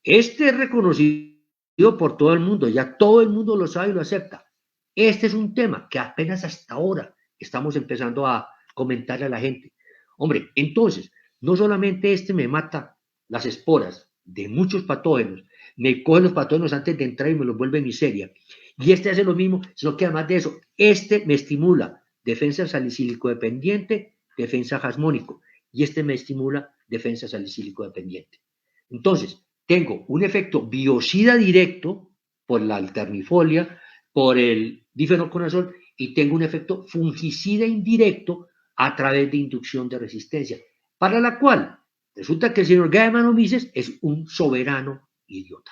Este es reconocido por todo el mundo, ya todo el mundo lo sabe y lo acepta. Este es un tema que apenas hasta ahora estamos empezando a comentarle a la gente. Hombre, entonces, no solamente este me mata las esporas de muchos patógenos, me coge los patógenos antes de entrar y me los vuelve miseria. Y este hace lo mismo, sino que además de eso, este me estimula defensa salicílico dependiente, defensa jasmónico, y este me estimula defensa salicílico dependiente. Entonces, tengo un efecto biocida directo por la alternifolia, por el difenoconazol, y tengo un efecto fungicida indirecto a través de inducción de resistencia, para la cual resulta que el señor Galliminomyces es un soberano idiota.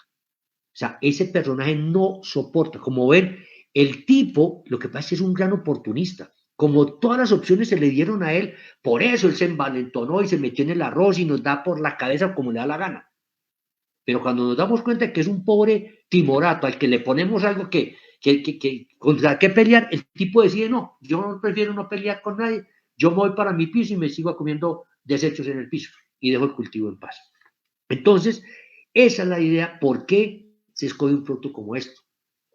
O sea, ese personaje no soporta. Como ven, el tipo, lo que pasa es que es un gran oportunista. Como todas las opciones se le dieron a él, por eso él se envalentonó y se metió en el arroz y nos da por la cabeza como le da la gana. Pero cuando nos damos cuenta que es un pobre timorato al que le ponemos algo contra qué pelear, el tipo decide, no, yo prefiero no pelear con nadie, yo me voy para mi piso y me sigo comiendo desechos en el piso y dejo el cultivo en paz. Entonces, esa es la idea, ¿por qué se escoge un producto como esto?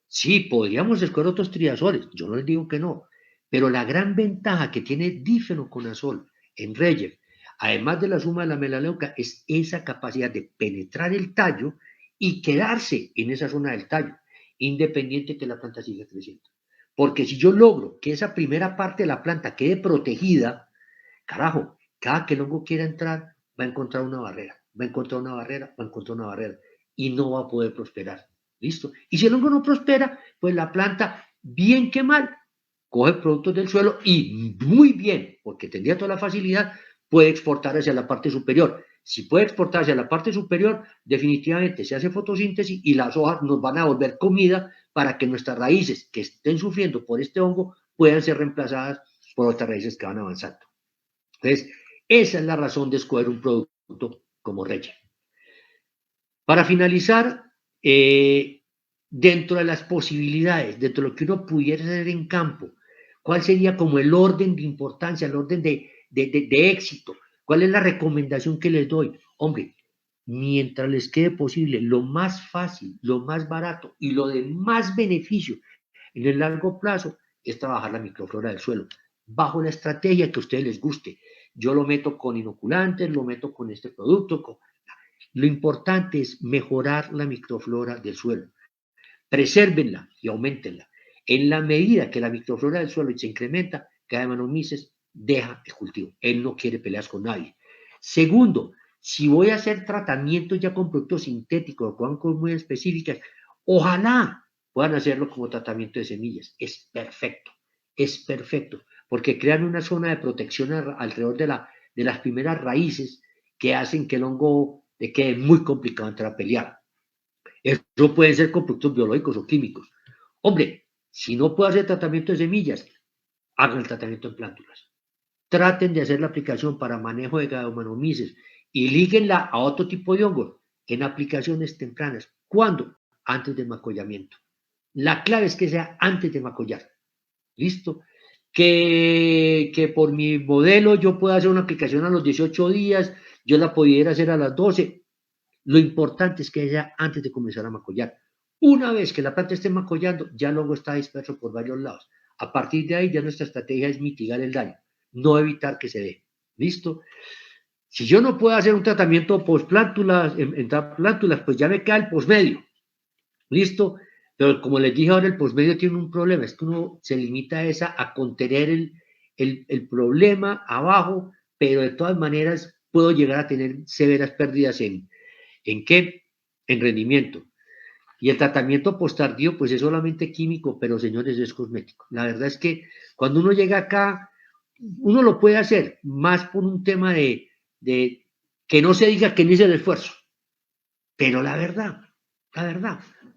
Sí, podríamos escoger otros triazoles, yo no les digo que no, pero la gran ventaja que tiene difenoconazol en Reyev, además de la suma de la melaleuca, es esa capacidad de penetrar el tallo y quedarse en esa zona del tallo, independiente que la planta siga creciendo. Porque si yo logro que esa primera parte de la planta quede protegida, carajo, cada que el hongo quiera entrar, va a encontrar una barrera, va a encontrar una barrera, va a encontrar una barrera, y no va a poder prosperar. ¿Listo? Y si el hongo no prospera, pues la planta, bien que mal, coge productos del suelo y muy bien, porque tendría toda la facilidad, puede exportar hacia la parte superior. Si puede exportar hacia la parte superior, definitivamente se hace fotosíntesis y las hojas nos van a volver comida para que nuestras raíces que estén sufriendo por este hongo puedan ser reemplazadas por otras raíces que van avanzando. Entonces, esa es la razón de escoger un producto como relleno. Para finalizar, dentro de las posibilidades, dentro de lo que uno pudiera hacer en campo, ¿cuál sería como el orden de importancia, el orden de éxito? ¿Cuál es la recomendación que les doy? Hombre, mientras les quede posible, lo más fácil, lo más barato y lo de más beneficio en el largo plazo es trabajar la microflora del suelo, bajo la estrategia que a ustedes les guste. Yo lo meto con inoculantes, lo meto con este producto. Lo importante es mejorar la microflora del suelo. Presérvenla y aumentenla. En la medida que la microflora del suelo se incrementa, cada Saccharomyces deja el cultivo. Él no quiere peleas con nadie. Segundo, si voy a hacer tratamientos ya con productos sintéticos o con cosas muy específicas, ojalá puedan hacerlo como tratamiento de semillas. Es perfecto, porque crean una zona de protección alrededor de las primeras raíces que hacen que el hongo le quede muy complicado entrar a pelear. Eso puede ser con productos biológicos o químicos. Hombre, si no puedo hacer tratamiento de semillas, hagan el tratamiento en plántulas. Traten de hacer la aplicación para manejo de Ganomanomices y líguenla a otro tipo de hongos en aplicaciones tempranas. ¿Cuándo? Antes del macollamiento. La clave es que sea antes de macollar. ¿Listo? Que por mi modelo yo pueda hacer una aplicación a los 18 días, yo la pudiera hacer a las 12. Lo importante es que sea antes de comenzar a macollar. Una vez que la planta esté macollando, ya el hongo está disperso por varios lados. A partir de ahí ya nuestra estrategia es mitigar el daño, no evitar que se dé. ¿Listo? Si yo no puedo hacer un tratamiento post-plántulas, en plántulas, pues ya me queda el posmedio. ¿Listo? Pero como les dije ahora, el posmedio tiene un problema, es que uno se limita a esa, a contener el problema abajo, pero de todas maneras puedo llegar a tener severas pérdidas ¿en qué? En rendimiento. Y el tratamiento posttardío, pues es solamente químico, pero señores, es cosmético. La verdad es que cuando uno llega acá, uno lo puede hacer más por un tema de que no se diga que no hice el esfuerzo. Pero la verdad,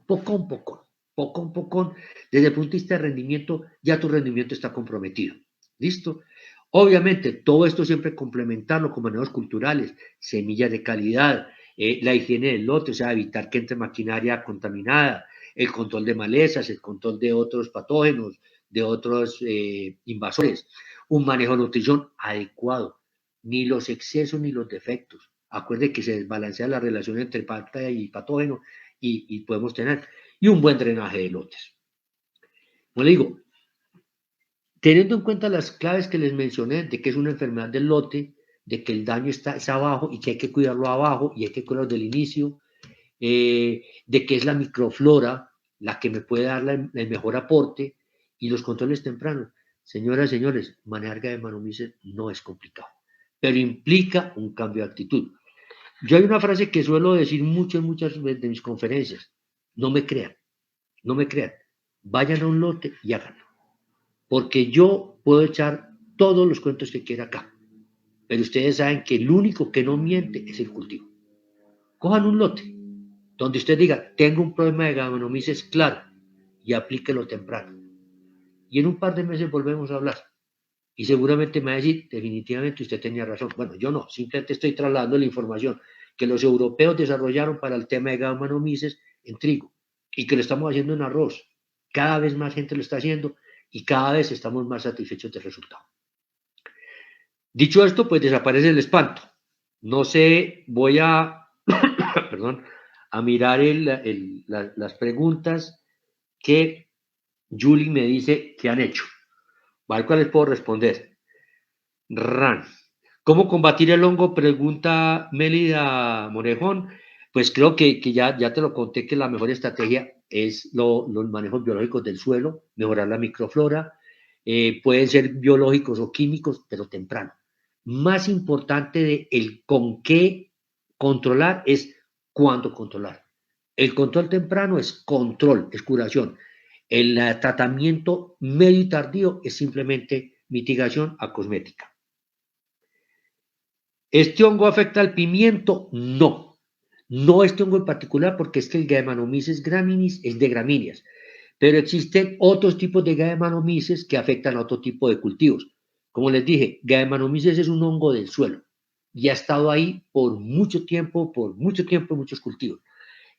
poco a poco, desde el punto de vista de rendimiento, ya tu rendimiento está comprometido. ¿Listo? Obviamente, todo esto siempre complementarlo con manejos culturales, semillas de calidad, la higiene del lote, o sea, evitar que entre maquinaria contaminada, el control de malezas, el control de otros patógenos, de otros invasores, un manejo de nutrición adecuado, ni los excesos ni los defectos. Acuerde que se desbalancea la relación entre planta y patógeno y podemos tener, y un buen drenaje de lotes. Como le digo, teniendo en cuenta las claves que les mencioné de que es una enfermedad del lote, de que el daño es abajo y que hay que cuidarlo abajo y hay que cuidarlo del inicio, de que es la microflora la que me puede dar el mejor aporte y los controles tempranos. Señoras y señores, manejar Saccharomyces no es complicado, pero implica un cambio de actitud. Yo hay una frase que suelo decir mucho en muchas de mis conferencias. No me crean, no me crean. Vayan a un lote y háganlo. Porque yo puedo echar todos los cuentos que quiera acá. Pero ustedes saben que el único que no miente es el cultivo. Cojan un lote donde usted diga, tengo un problema de Saccharomyces claro y aplíquelo temprano. Y en un par de meses volvemos a hablar. Y seguramente me va a decir, definitivamente usted tenía razón. Bueno, yo no, simplemente estoy trasladando la información que los europeos desarrollaron para el tema de Saccharomyces en trigo y que lo estamos haciendo en arroz. Cada vez más gente lo está haciendo y cada vez estamos más satisfechos del resultado. Dicho esto, pues desaparece el espanto. No sé, voy a, perdón, a mirar las preguntas que Julie me dice que han hecho. ¿Vale? ¿Cuáles puedo responder? RAN. ¿Cómo combatir el hongo? Pregunta Mélida Morejón. Pues creo que ya te lo conté que la mejor estrategia es los manejos biológicos del suelo, mejorar la microflora. Pueden ser biológicos o químicos, pero temprano. Más importante de el con qué controlar es cuándo controlar. El control temprano es control, es curación. El tratamiento medio y tardío es simplemente mitigación acosmética. ¿Este hongo afecta al pimiento? No. No este hongo en particular porque es que el Gallimimus graminis es de gramíneas. Pero existen otros tipos de Gallimimus que afectan a otro tipo de cultivos. Como les dije, Gallimimus es un hongo del suelo y ha estado ahí por mucho tiempo en muchos cultivos.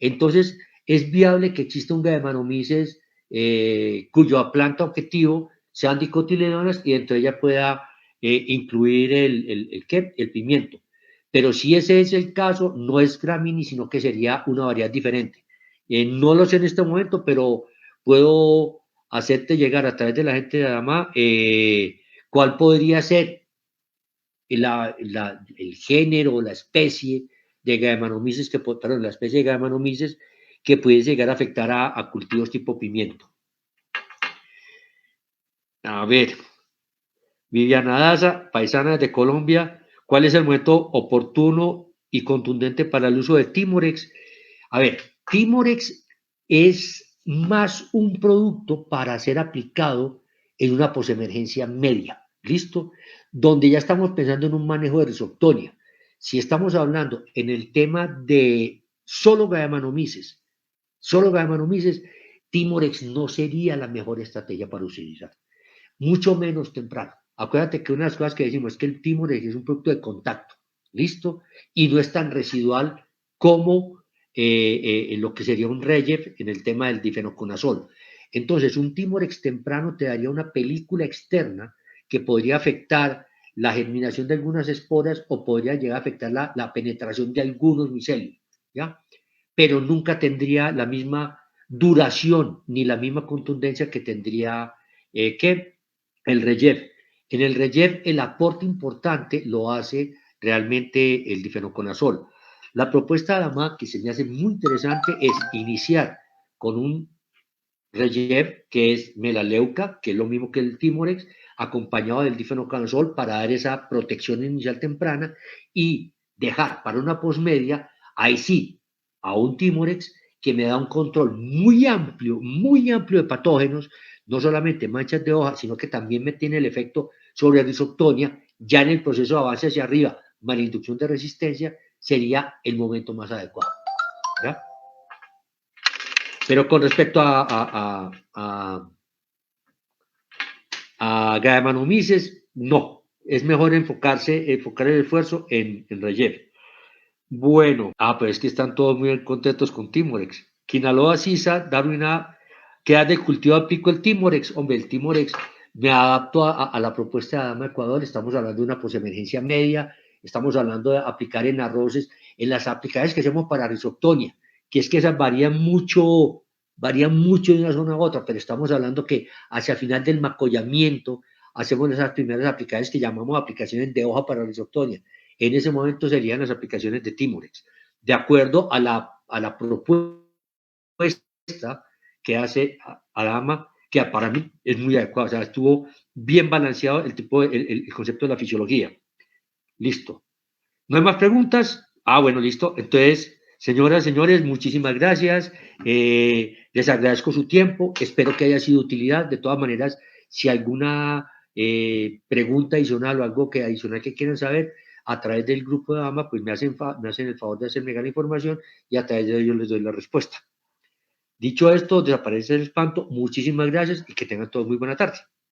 Entonces, es viable que exista un Gallimimus cuyo planta objetivo sean dicotiledóneas y entre ellas pueda incluir el pimiento. Pero si ese es el caso, no es Gramini, sino que sería una variedad diferente. No lo sé en este momento, pero puedo hacerte llegar a través de la gente de Adama cuál podría ser el género o la especie de Gallimimus perdón, la especie de Gallimimus que puede llegar a afectar a cultivos tipo pimiento. A ver, Viviana Daza, paisana de Colombia, ¿cuál es el momento oportuno y contundente para el uso de Timorex? A ver, Timorex es más un producto para ser aplicado en una posemergencia media, ¿listo? Donde ya estamos pensando en un manejo de risoctonia. Si estamos hablando en el tema de solo Gallimimus, Timorex no sería la mejor estrategia para utilizar, mucho menos temprano. Acuérdate que una de las cosas que decimos es que el Timorex es un producto de contacto, ¿listo? Y no es tan residual como lo que sería un Regev en el tema del difenoconazol. Entonces, un Timorex temprano te daría una película externa que podría afectar la germinación de algunas esporas o podría llegar a afectar la penetración de algunos micelios, ¿ya? Pero nunca tendría la misma duración ni la misma contundencia que tendría que el Regev. En el Regev el aporte importante lo hace realmente el difenoconazol. La propuesta de Adama que se me hace muy interesante es iniciar con un Regev que es melaleuca, que es lo mismo que el Timorex, acompañado del difenoconazol para dar esa protección inicial temprana y dejar para una posmedia, ahí sí, a un Timorex que me da un control muy amplio de patógenos, no solamente manchas de hoja, sino que también me tiene el efecto sobre risoctonia, ya en el proceso de avance hacia arriba, malinducción de resistencia, sería el momento más adecuado. ¿Ya? Pero con respecto a Gallimimus, no. Es mejor enfocar el esfuerzo en Regev. Bueno, pues es que están todos muy contentos con Timorex. Quinaloa, Sisa, Darwina, ¿qué de cultivo aplico el Timorex? Hombre, el Timorex me adapto a la propuesta de Adama Ecuador. Estamos hablando de una posemergencia media, estamos hablando de aplicar en arroces, en las aplicaciones que hacemos para risoctonia, que es que esas varían mucho de una zona a otra, pero estamos hablando que hacia el final del macollamiento hacemos esas primeras aplicaciones que llamamos aplicaciones de hoja para risoctonia. En ese momento serían las aplicaciones de Timorex, de acuerdo a la propuesta que hace Adama, que para mí es muy adecuada, o sea, estuvo bien balanceado el concepto de la fisiología. Listo. ¿No hay más preguntas? Bueno, listo. Entonces, señoras, señores, muchísimas gracias. Les agradezco su tiempo. Espero que haya sido de utilidad. De todas maneras, si alguna pregunta adicional o algo que adicional que quieran saber, a través del grupo de AMA, pues me hacen el favor de hacerme llegar la información y a través de ello les doy la respuesta. Dicho esto, desaparece el espanto. Muchísimas gracias y que tengan todos muy buena tarde.